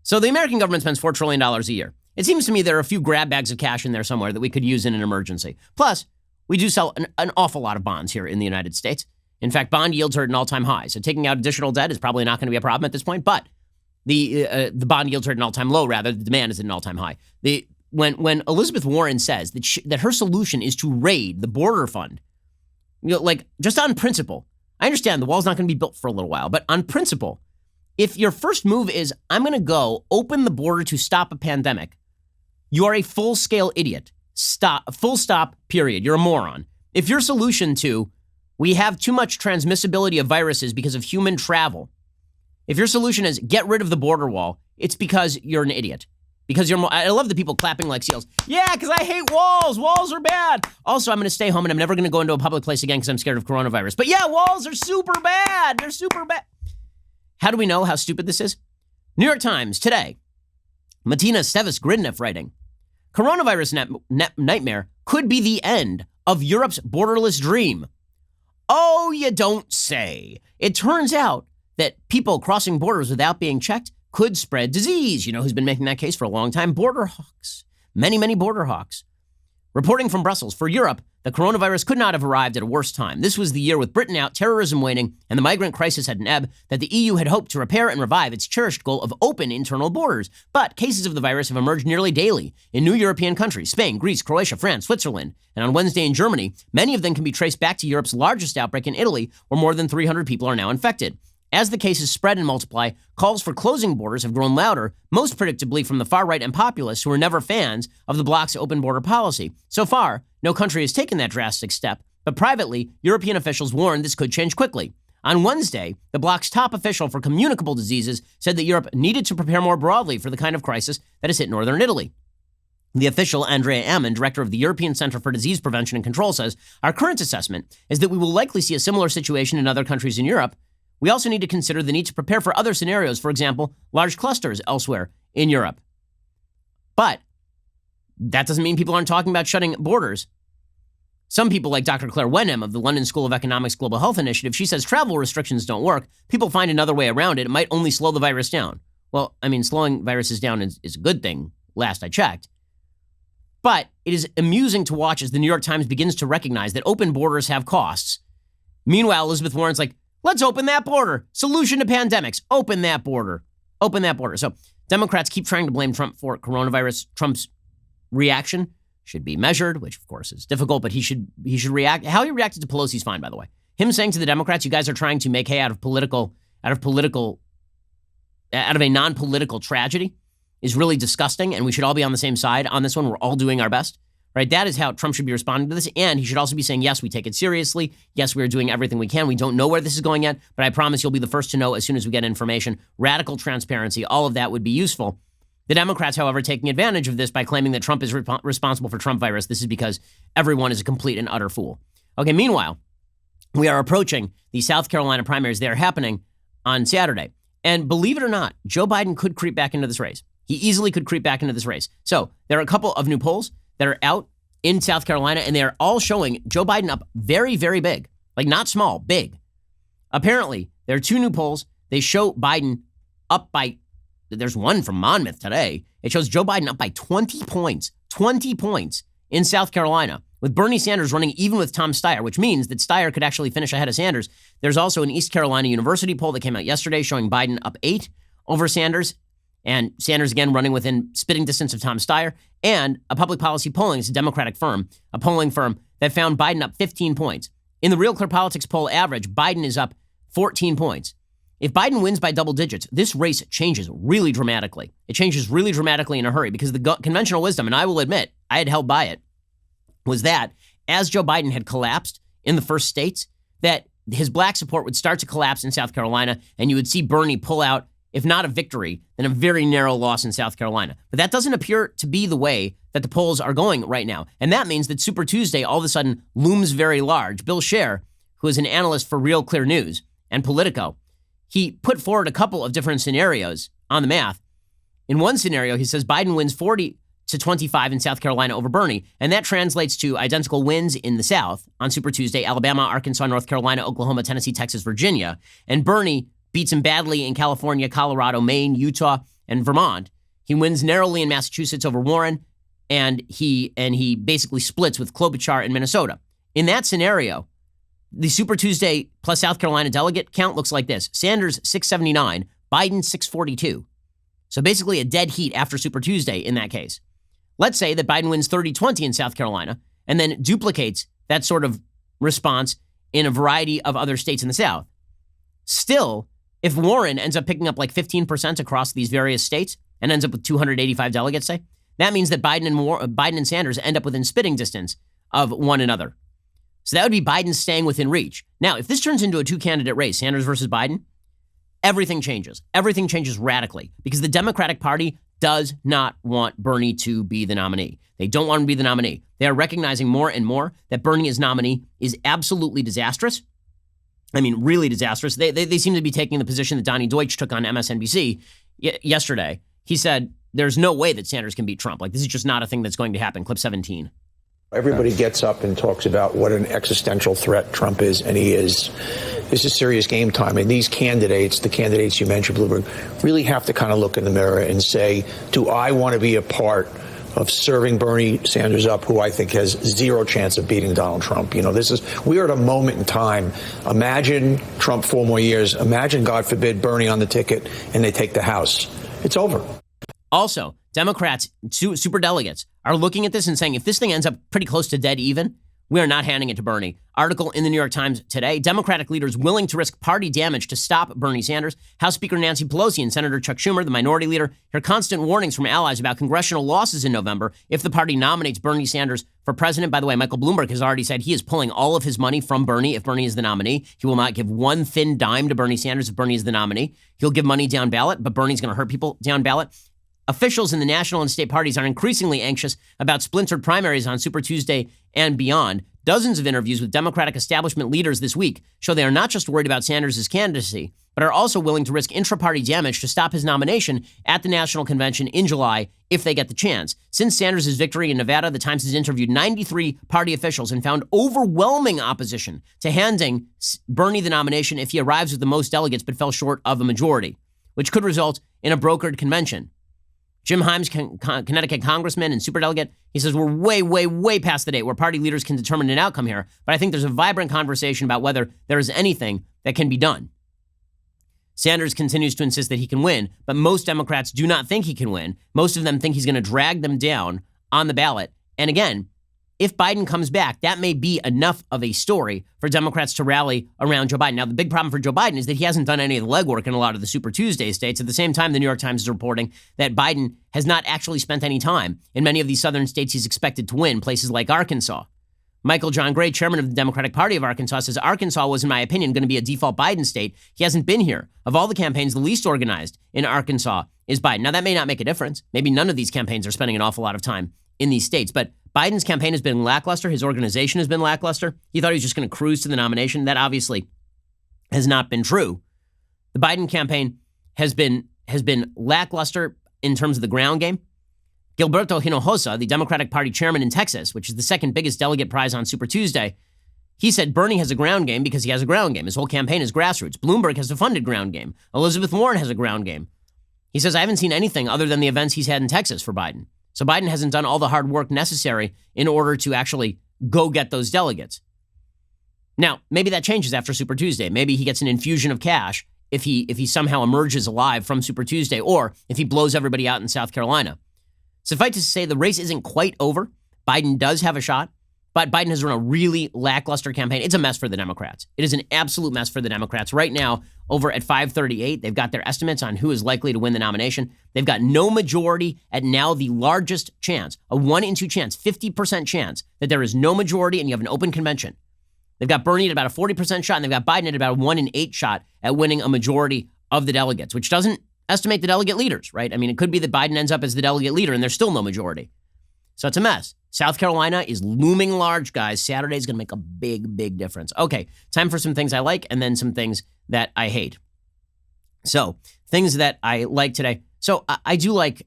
So the American government spends $4 trillion a year. It seems to me there are a few grab bags of cash in there somewhere that we could use in an emergency. Plus, we do sell an awful lot of bonds here in the United States. In fact, bond yields are at an all-time high. So taking out additional debt is probably not going to be a problem at this point. But the bond yields are at an all-time low. Rather, the demand is at an all-time high. When Elizabeth Warren says that her solution is to raid the border fund, like, just on principle, I understand the wall's not going to be built for a little while, but on principle, if your first move is, I'm going to go open the border to stop a pandemic, you are a full-scale idiot. Full stop, period. You're a moron. If your solution to, we have too much transmissibility of viruses because of human travel, if your solution is get rid of the border wall, it's because you're an idiot. Because I love the people clapping like seals. Yeah, because I hate walls. Walls are bad. Also, I'm going to stay home and I'm never going to go into a public place again because I'm scared of coronavirus. But yeah, walls are super bad. They're super bad. How do we know how stupid this is? New York Times today. Martina Stevis-Gridneff writing, coronavirus nightmare could be the end of Europe's borderless dream. Oh, you don't say. It turns out that people crossing borders without being checked could spread disease. You know who's been making that case for a long time? Border hawks. Many, many border hawks. Reporting from Brussels, for Europe, the coronavirus could not have arrived at a worse time. This was the year with Britain out, terrorism waning, and the migrant crisis at an ebb that the EU had hoped to repair and revive its cherished goal of open internal borders. But cases of the virus have emerged nearly daily in new European countries, Spain, Greece, Croatia, France, Switzerland, and on Wednesday in Germany. Many of them can be traced back to Europe's largest outbreak in Italy, where more than 300 people are now infected. As the cases spread and multiply, calls for closing borders have grown louder, most predictably from the far right and populists who are never fans of the bloc's open border policy. So far, no country has taken that drastic step, but privately, European officials warned this could change quickly. On Wednesday, the bloc's top official for communicable diseases said that Europe needed to prepare more broadly for the kind of crisis that has hit northern Italy. The official, Andrea Ammon, director of the European Center for Disease Prevention and Control, says, our current assessment is that we will likely see a similar situation in other countries in Europe. We also need to consider the need to prepare for other scenarios, for example, large clusters elsewhere in Europe. But that doesn't mean people aren't talking about shutting borders. Some people, like Dr. Claire Wenham of the London School of Economics Global Health Initiative, she says travel restrictions don't work. People find another way around it. It might only slow the virus down. Well, I mean, slowing viruses down is a good thing, last I checked. But it is amusing to watch as the New York Times begins to recognize that open borders have costs. Meanwhile, Elizabeth Warren's like, let's open that border. Solution to pandemics. Open that border. Open that border. So Democrats keep trying to blame Trump for coronavirus. Trump's reaction should be measured, which of course is difficult, but he should react. How he reacted to Pelosi's fine, by the way. Him saying to the Democrats, you guys are trying to make hay out of a non-political tragedy is really disgusting, and we should all be on the same side on this one. We're all doing our best. Right? That is how Trump should be responding to this. And he should also be saying, yes, we take it seriously. Yes, we are doing everything we can. We don't know where this is going yet, but I promise you'll be the first to know as soon as we get information. Radical transparency, all of that would be useful. The Democrats, however, taking advantage of this by claiming that Trump is responsible for Trump virus. This is because everyone is a complete and utter fool. Okay, meanwhile, we are approaching the South Carolina primaries. They are happening on Saturday. And believe it or not, Joe Biden could creep back into this race. He easily could creep back into this race. So there are a couple of new polls that are out in South Carolina, and they are all showing Joe Biden up very, very big. Like not small, big. Apparently, there are two new polls. They show Biden up by, there's one from Monmouth today. It shows Joe Biden up by 20 points in South Carolina, with Bernie Sanders running even with Tom Steyer, which means that Steyer could actually finish ahead of Sanders. There's also an East Carolina University poll that came out yesterday showing Biden up 8 over Sanders. And Sanders, again, running within spitting distance of Tom Steyer, and a public policy polling, it's a Democratic firm, a polling firm that found Biden up 15 points. In the Real Clear Politics poll average, Biden is up 14 points. If Biden wins by double digits, this race changes really dramatically. It changes really dramatically in a hurry because the conventional wisdom, and I will admit, I had held by it, was that as Joe Biden had collapsed in the first states, that his black support would start to collapse in South Carolina, and you would see Bernie pull out, if not a victory, then a very narrow loss in South Carolina. But that doesn't appear to be the way that the polls are going right now. And that means that Super Tuesday all of a sudden looms very large. Bill Scher, who is an analyst for Real Clear News and Politico, he put forward a couple of different scenarios on the math. In one scenario, he says Biden wins 40 to 25 in South Carolina over Bernie. And that translates to identical wins in the South on Super Tuesday: Alabama, Arkansas, North Carolina, Oklahoma, Tennessee, Texas, Virginia. And Bernie beats him badly in California, Colorado, Maine, Utah, and Vermont. He wins narrowly in Massachusetts over Warren, and he basically splits with Klobuchar in Minnesota. In that scenario, the Super Tuesday plus South Carolina delegate count looks like this: Sanders 679, Biden 642. So basically a dead heat after Super Tuesday in that case. Let's say that Biden wins 30-20 in South Carolina and then duplicates that sort of response in a variety of other states in the South. Still, if Warren ends up picking up like 15% across these various states and ends up with 285 delegates, say, that means that Biden and Sanders end up within spitting distance of one another. So that would be Biden staying within reach. Now, if this turns into a two-candidate race, Sanders versus Biden, everything changes. Everything changes radically because the Democratic Party does not want Bernie to be the nominee. They don't want him to be the nominee. They are recognizing more and more that Bernie as nominee is absolutely disastrous. I mean, really disastrous. They seem to be taking the position that Donnie Deutsch took on MSNBC yesterday. He said, there's no way that Sanders can beat Trump. Like, this is just not a thing that's going to happen. Clip 17. Everybody gets up and talks about what an existential threat Trump is, and he is. This is serious game time. And these candidates, the candidates you mentioned, Bloomberg, really have to kind of look in the mirror and say, do I want to be a part of serving Bernie Sanders up, who I think has zero chance of beating Donald Trump? You know, we are at a moment in time. Imagine Trump 4 more years. Imagine, God forbid, Bernie on the ticket and they take the House. It's over. Also, Democrats, super delegates, are looking at this and saying, if this thing ends up pretty close to dead even, we are not handing it to Bernie. Article in the New York Times today, Democratic leaders willing to risk party damage to stop Bernie Sanders. House Speaker Nancy Pelosi and Senator Chuck Schumer, the minority leader, hear constant warnings from allies about congressional losses in November if the party nominates Bernie Sanders for president. By the way, Michael Bloomberg has already said he is pulling all of his money from Bernie if Bernie is the nominee. He will not give one thin dime to Bernie Sanders if Bernie is the nominee. He'll give money down ballot, but Bernie's going to hurt people down ballot. Officials in the national and state parties are increasingly anxious about splintered primaries on Super Tuesday and beyond. Dozens of interviews with Democratic establishment leaders this week show they are not just worried about Sanders' candidacy, but are also willing to risk intra-party damage to stop his nomination at the national convention in July if they get the chance. Since Sanders' victory in Nevada, the Times has interviewed 93 party officials and found overwhelming opposition to handing Bernie the nomination if he arrives with the most delegates but fell short of a majority, which could result in a brokered convention. Jim Himes, Connecticut congressman and superdelegate, he says we're way, way, way past the date where party leaders can determine an outcome here, but I think there's a vibrant conversation about whether there is anything that can be done. Sanders continues to insist that he can win, but most Democrats do not think he can win. Most of them think he's going to drag them down on the ballot. And again, if Biden comes back, that may be enough of a story for Democrats to rally around Joe Biden. Now, the big problem for Joe Biden is that he hasn't done any of the legwork in a lot of the Super Tuesday states. At the same time, the New York Times is reporting that Biden has not actually spent any time in many of these southern states he's expected to win, places like Arkansas. Michael John Gray, chairman of the Democratic Party of Arkansas, says Arkansas was, in my opinion, going to be a default Biden state. He hasn't been here. Of all the campaigns, the least organized in Arkansas is Biden. Now, that may not make a difference. Maybe none of these campaigns are spending an awful lot of time in these states, but Biden's campaign has been lackluster. His organization has been lackluster. He thought he was just going to cruise to the nomination. That obviously has not been true. The Biden campaign has been lackluster in terms of the ground game. Gilberto Hinojosa, the Democratic Party chairman in Texas, which is the second biggest delegate prize on Super Tuesday, he said Bernie has a ground game because he has a ground game. His whole campaign is grassroots. Bloomberg has a funded ground game. Elizabeth Warren has a ground game. He says, I haven't seen anything other than the events he's had in Texas for Biden. So Biden hasn't done all the hard work necessary in order to actually go get those delegates. Now, maybe that changes after Super Tuesday. Maybe he gets an infusion of cash if he somehow emerges alive from Super Tuesday, or if he blows everybody out in South Carolina. Suffice to say, the race isn't quite over. Biden does have a shot, but Biden has run a really lackluster campaign. It's a mess for the Democrats. It is an absolute mess for the Democrats. Right now, over at 538, they've got their estimates on who is likely to win the nomination. They've got no majority at now the largest chance, a 1 in 2 chance, 50% chance that there is no majority and you have an open convention. They've got Bernie at about a 40% shot, and they've got Biden at about a 1 in 8 shot at winning a majority of the delegates, which doesn't estimate the delegate leaders, right? I mean, it could be that Biden ends up as the delegate leader and there's still no majority. So it's a mess. South Carolina is looming large, guys. Saturday is going to make a big, big difference. Okay, time for some things I like and then some things that I hate. So things that I like today. So I do like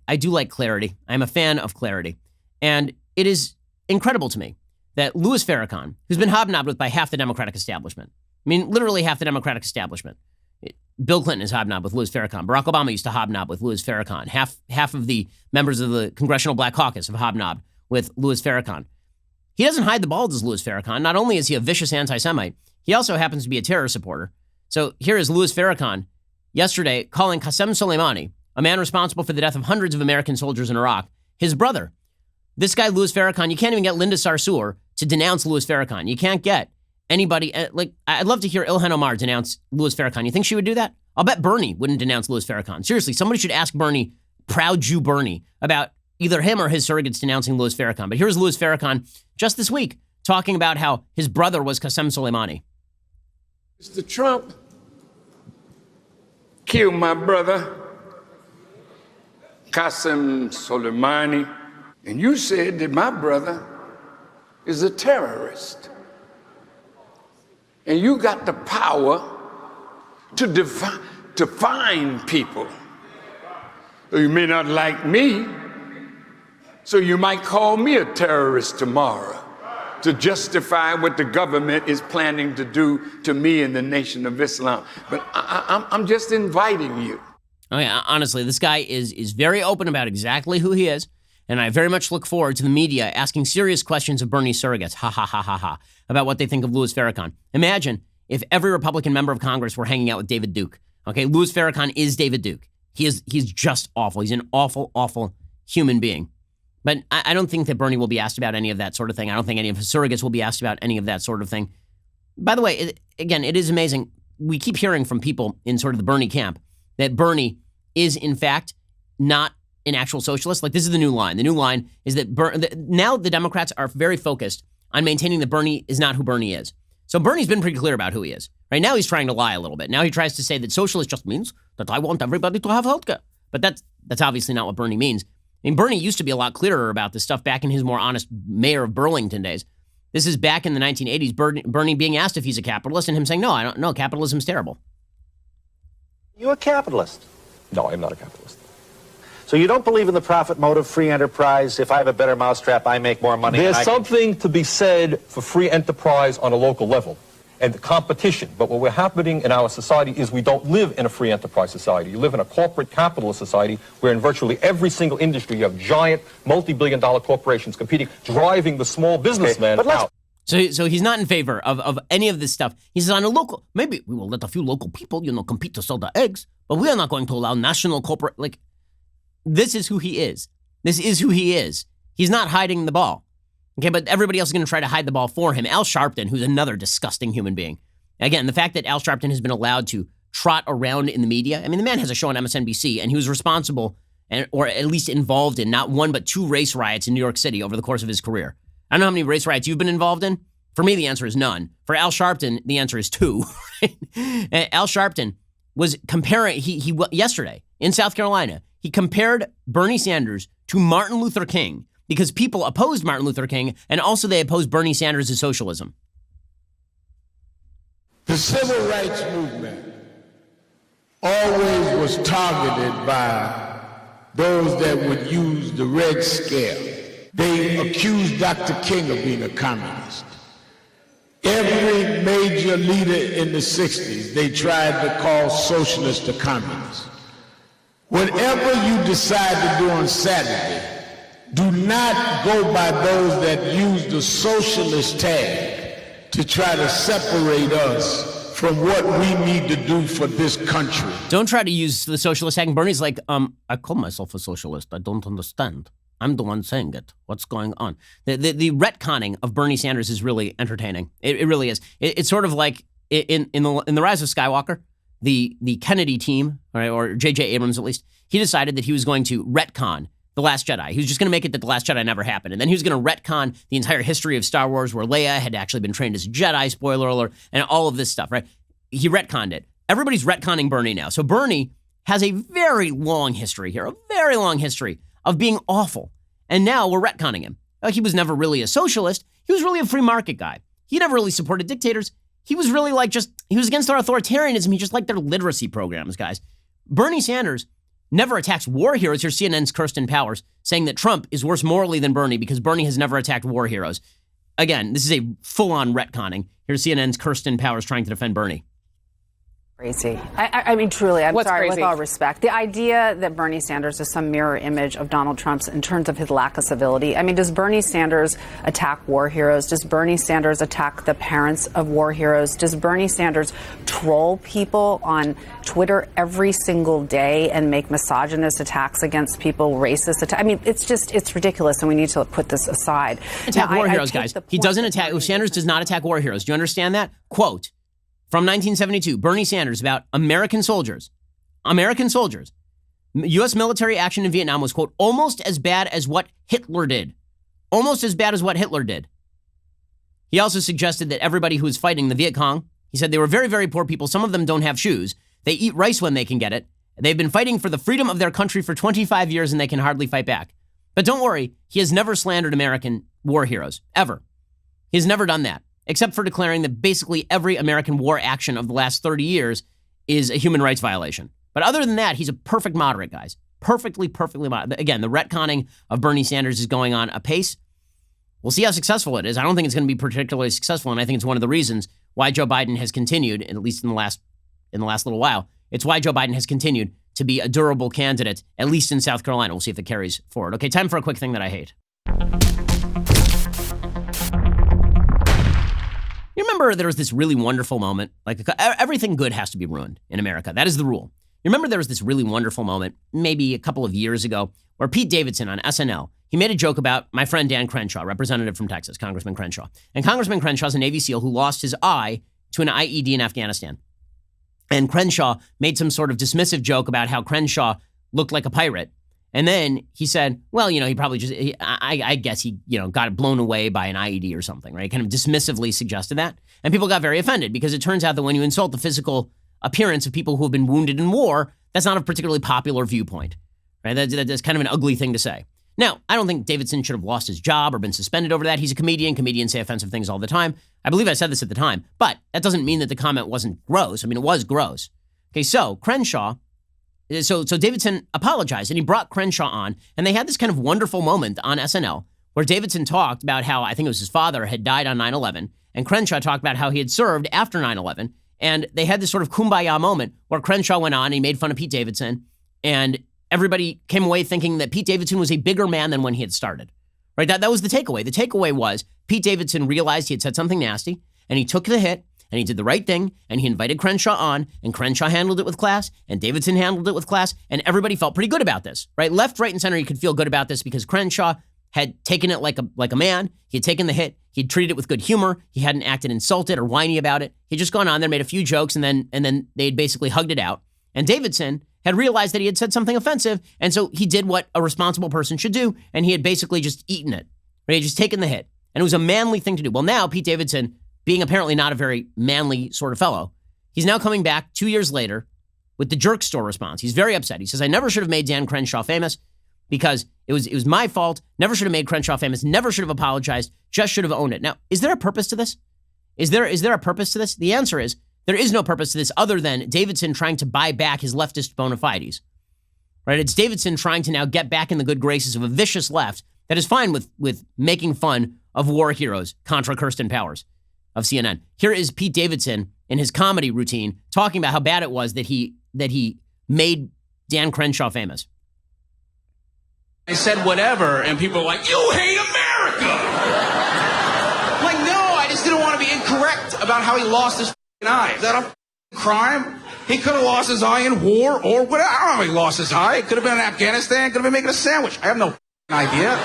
clarity. I'm a fan of clarity. And it is incredible to me that Louis Farrakhan, who's been hobnobbed with by half the Democratic establishment, I mean, literally half the Democratic establishment. Bill Clinton is hobnobbed with Louis Farrakhan. Barack Obama used to hobnob with Louis Farrakhan. Half of the members of the Congressional Black Caucus have hobnobbed with Louis Farrakhan. He doesn't hide the balls as Louis Farrakhan. Not only is he a vicious anti-Semite, he also happens to be a terror supporter. So here is Louis Farrakhan yesterday calling Qasem Soleimani, a man responsible for the death of hundreds of American soldiers in Iraq, his brother. This guy, Louis Farrakhan, you can't even get Linda Sarsour to denounce Louis Farrakhan. You can't get anybody, I'd love to hear Ilhan Omar denounce Louis Farrakhan. You think she would do that? I'll bet Bernie wouldn't denounce Louis Farrakhan. Seriously, somebody should ask Bernie, proud Jew Bernie, about either him or his surrogates denouncing Louis Farrakhan. But here's Louis Farrakhan just this week talking about how his brother was Qasem Soleimani. Mr. Trump killed my brother, Qasem Soleimani, and you said that my brother is a terrorist. And you got the power to define people. So you may not like me, so you might call me a terrorist tomorrow to justify what the government is planning to do to me and the Nation of Islam. But I'm just inviting you. Oh yeah, honestly, this guy is very open about exactly who he is, and I very much look forward to the media asking serious questions of Bernie surrogates, about what they think of Louis Farrakhan. Imagine if every Republican member of Congress were hanging out with David Duke. Okay, Louis Farrakhan is David Duke. He's just awful. He's an awful, awful human being. But I don't think that Bernie will be asked about any of that sort of thing. I don't think any of his surrogates will be asked about any of that sort of thing. By the way, it is amazing. We keep hearing from people in sort of the Bernie camp that Bernie is, in fact, not an actual socialist. Like, this is the new line. The new line is that now the Democrats are very focused on maintaining that Bernie is not who Bernie is. So Bernie's been pretty clear about who he is. Right now he's trying to lie a little bit. Now he tries to say that socialist just means that I want everybody to have healthcare. But that's obviously not what Bernie means. I mean, Bernie used to be a lot clearer about this stuff back in his more honest mayor of Burlington days. This is back in the 1980s, Bernie being asked if he's a capitalist and him saying, no, I don't know, capitalism's terrible. You a capitalist? No, I'm not a capitalist. So you don't believe in the profit motive, free enterprise? If I have a better mousetrap, I make more money. There's something to be said for free enterprise on a local level and the competition. But what we're happening in our society is we don't live in a free enterprise society. You live in a corporate capitalist society where in virtually every single industry you have giant multi-billion-dollar corporations competing, driving the small businessman out. So he's not in favor of any of this stuff. He says on a local, maybe we will let a few local people, compete to sell the eggs, but we are not going to allow national corporate, this is who he is. This is who he is. He's not hiding the ball. Okay, but everybody else is going to try to hide the ball for him. Al Sharpton, who's another disgusting human being. Again, the fact that Al Sharpton has been allowed to trot around in the media. I mean, the man has a show on MSNBC, and he was responsible or at least involved in not one but two race riots in New York City over the course of his career. I don't know how many race riots you've been involved in. For me, the answer is none. For Al Sharpton, the answer is two. Al Sharpton was comparing, he yesterday in South Carolina, he compared Bernie Sanders to Martin Luther King because people opposed Martin Luther King and also they opposed Bernie Sanders' socialism. The civil rights movement always was targeted by those that would use the red scale. They accused Dr. King of being a communist. Every major leader in the 60s, they tried to call socialists a communist. Whatever you decide to do on Saturday, do not go by those that use the socialist tag to try to separate us from what we need to do for this country. Don't try to use the socialist tag. Bernie's like, I call myself a socialist. I don't understand. I'm the one saying it. What's going on? The retconning of Bernie Sanders is really entertaining. It really is. It's sort of like in the Rise of Skywalker, the Kennedy team, or J.J. Abrams at least, he decided that he was going to retcon The Last Jedi. He was just going to make it that The Last Jedi never happened. And then he was going to retcon the entire history of Star Wars where Leia had actually been trained as a Jedi, spoiler alert, and all of this stuff, right? He retconned it. Everybody's retconning Bernie now. So Bernie has a very long history here, a very long history of being awful. And now we're retconning him. He was never really a socialist. He was really a free market guy. He never really supported dictators. He was really he was against their authoritarianism. He just liked their literacy programs, guys. Bernie Sanders never attacks war heroes. Here's CNN's Kirsten Powers saying that Trump is worse morally than Bernie because Bernie has never attacked war heroes. Again, this is a full-on retconning. Here's CNN's Kirsten Powers trying to defend Bernie. Crazy. I mean, truly, I'm What's sorry, crazy? with all respect. The idea that Bernie Sanders is some mirror image of Donald Trump's in terms of his lack of civility. I mean, does Bernie Sanders attack war heroes? Does Bernie Sanders attack the parents of war heroes? Does Bernie Sanders troll people on Twitter every single day and make misogynist attacks against people, racist attacks? I mean, it's ridiculous, and we need to put this aside. Attack war heroes, guys. He doesn't attack. Sanders does not attack war heroes. Do you understand that? Quote from 1972, Bernie Sanders about American soldiers. U.S. military action in Vietnam was, quote, almost as bad as what Hitler did. Almost as bad as what Hitler did. He also suggested that everybody who was fighting the Viet Cong, he said they were very, very poor people. Some of them don't have shoes. They eat rice when they can get it. They've been fighting for the freedom of their country for 25 years and they can hardly fight back. But don't worry, he has never slandered American war heroes, ever. He's never done that, except for declaring that basically every American war action of the last 30 years is a human rights violation. But other than that, he's a perfect moderate, guys. Perfectly moderate. Again, the retconning of Bernie Sanders is going on apace. We'll see how successful it is. I don't think it's going to be particularly successful, and I think it's one of the reasons why Joe Biden has continued, at least in the last little while, it's why Joe Biden has continued to be a durable candidate, at least in South Carolina. We'll see if it carries forward. Okay, time for a quick thing that I hate. You remember there was this really wonderful moment, like everything good has to be ruined in America. That is the rule. You remember there was this really wonderful moment, maybe a couple of years ago, where Pete Davidson on SNL, he made a joke about my friend Dan Crenshaw, representative from Texas, Congressman Crenshaw. And Congressman Crenshaw is a Navy SEAL who lost his eye to an IED in Afghanistan. And Crenshaw made some sort of dismissive joke about how Crenshaw looked like a pirate. And then he said, well, he probably just, I guess he, got blown away by an IED or something, right? Kind of dismissively suggested that. And people got very offended because it turns out that when you insult the physical appearance of people who have been wounded in war, that's not a particularly popular viewpoint, right? That's kind of an ugly thing to say. Now, I don't think Davidson should have lost his job or been suspended over that. He's a comedian. Comedians say offensive things all the time. I believe I said this at the time, but that doesn't mean that the comment wasn't gross. I mean, it was gross. Okay, so Crenshaw, so Davidson apologized and he brought Crenshaw on, and they had this kind of wonderful moment on SNL where Davidson talked about how, I think it was his father had died on 9/11, and Crenshaw talked about how he had served after 9/11, and they had this sort of kumbaya moment where Crenshaw went on and he made fun of Pete Davidson, and everybody came away thinking that Pete Davidson was a bigger man than when he had started, right? That was the takeaway. The takeaway was Pete Davidson realized he had said something nasty, and he took the hit, and he did the right thing, and he invited Crenshaw on, and Crenshaw handled it with class, and Davidson handled it with class, and everybody felt pretty good about this, right? Left, right, and center, you could feel good about this because Crenshaw had taken it like a man. He had taken the hit. He'd treated it with good humor. He hadn't acted insulted or whiny about it. He'd just gone on there, made a few jokes, and then they'd basically hugged it out. And Davidson had realized that he had said something offensive, and so he did what a responsible person should do, and he had basically just eaten it. Right? He had just taken the hit. And it was a manly thing to do. Well, now Pete Davidson, being apparently not a very manly sort of fellow, he's now coming back 2 years later with the jerk store response. He's very upset. He says, I never should have made Dan Crenshaw famous because it was my fault. Never should have made Crenshaw famous. Never should have apologized. Just should have owned it. Now, is there a purpose to this? Is there a purpose to this? The answer is there is no purpose to this other than Davidson trying to buy back his leftist bona fides. Right? It's Davidson trying to now get back in the good graces of a vicious left that is fine with making fun of war heroes, contra Kirsten Powers of CNN. Here is Pete Davidson in his comedy routine talking about how bad it was that he made Dan Crenshaw famous. I said whatever, and people were like, you hate America! I'm like, no, I just didn't want to be incorrect about how he lost his eye. Is that a crime? He could have lost his eye in war or whatever. I don't know how he lost his eye. It could have been in Afghanistan. Could have been making a sandwich. I have no idea.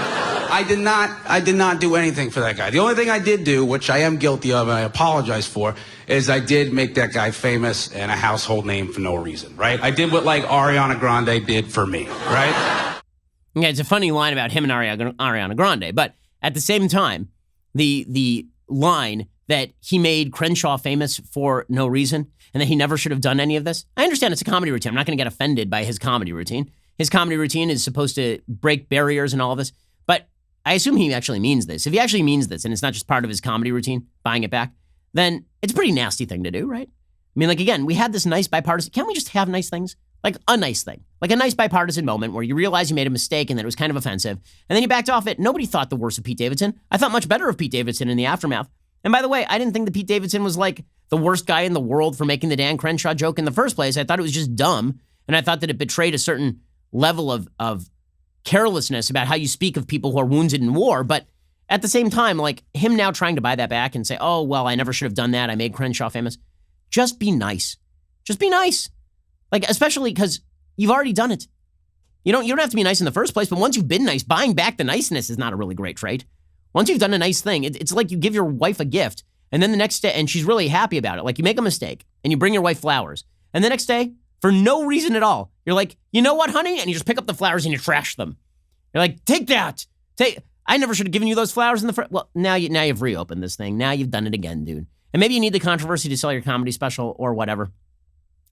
I did not do anything for that guy. The only thing I did do, which I am guilty of and I apologize for, is I did make that guy famous and a household name for no reason, right? I did what like Ariana Grande did for me, right? Yeah, it's a funny line about him and Ariana Grande, but at the same time, the line that he made Crenshaw famous for no reason and that he never should have done any of this. I understand it's a comedy routine. I'm not going to get offended by his comedy routine. His comedy routine is supposed to break barriers and all of this, but I assume he actually means this. If he actually means this and it's not just part of his comedy routine, buying it back, then it's a pretty nasty thing to do, right? I mean, like, again, we had this nice bipartisan, can't we just have nice things? Like a nice thing, like a nice bipartisan moment where you realize you made a mistake and that it was kind of offensive, and then you backed off it. Nobody thought the worst of Pete Davidson. I thought much better of Pete Davidson in the aftermath. And by the way, I didn't think that Pete Davidson was like the worst guy in the world for making the Dan Crenshaw joke in the first place. I thought it was just dumb. And I thought that it betrayed a certain level of carelessness about how you speak of people who are wounded in war. But at the same time, like him now trying to buy that back and say, oh, well, I never should have done that. I made Crenshaw famous. Just be nice. Just be nice. Like, especially because you've already done it. You don't have to be nice in the first place, but once you've been nice, buying back the niceness is not a really great trait. Once you've done a nice thing, it's like you give your wife a gift, and then the next day, and she's really happy about it. Like you make a mistake, and you bring your wife flowers, and the next day, for no reason at all, you're like, you know what, honey? And you just pick up the flowers and you trash them. You're like, take that. I never should have given you those flowers in the first. Well, now you've reopened this thing. Now you've done it again, dude. And maybe you need the controversy to sell your comedy special or whatever.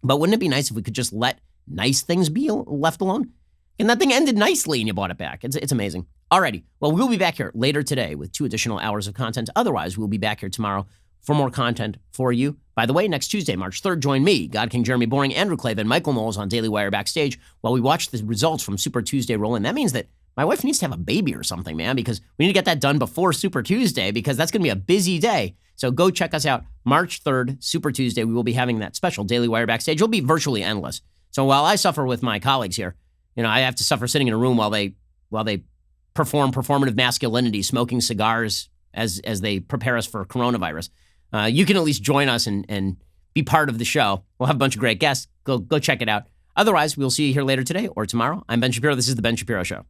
But wouldn't it be nice if we could just let nice things be left alone? And that thing ended nicely and you bought it back. It's amazing. Alrighty. Well, we'll be back here later today with 2 additional hours of content. Otherwise, we'll be back here tomorrow for more content for you. By the way, next Tuesday, March 3rd, join me, God King Jeremy Boring, Andrew Klavan, Michael Knowles on Daily Wire Backstage while we watch the results from Super Tuesday roll in. That means that my wife needs to have a baby or something, man, because we need to get that done before Super Tuesday because that's going to be a busy day. So go check us out. March 3rd, Super Tuesday, we will be having that special Daily Wire Backstage. It'll be virtually endless. So while I suffer with my colleagues here, I have to suffer sitting in a room while they perform performative masculinity, smoking cigars as they prepare us for coronavirus. You can at least join us and be part of the show. We'll have a bunch of great guests. Go check it out. Otherwise, we'll see you here later today or tomorrow. I'm Ben Shapiro. This is The Ben Shapiro Show.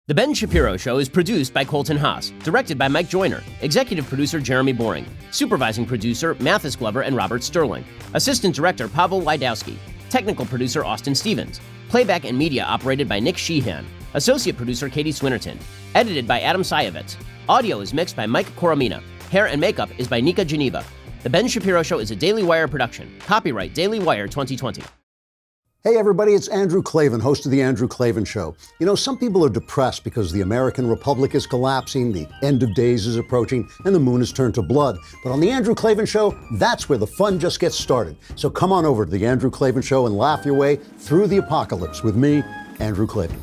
The Ben Shapiro Show is produced by Colton Haas, directed by Mike Joyner, executive producer Jeremy Boring, supervising producer Mathis Glover and Robert Sterling, assistant director Pavel Wydowski, technical producer Austin Stevens, playback and media operated by Nick Sheehan, associate producer Katie Swinnerton, edited by Adam Sayevitz. Audio is mixed by Mike Coromina. Hair and makeup is by Nika Geneva. The Ben Shapiro Show is a Daily Wire production. Copyright Daily Wire 2020. Hey everybody, it's Andrew Klavan, host of The Andrew Klavan Show. Some people are depressed because the American Republic is collapsing, the end of days is approaching, and the moon has turned to blood. But on The Andrew Klavan Show, that's where the fun just gets started. So come on over to The Andrew Klavan Show and laugh your way through the apocalypse with me, Andrew Klavan.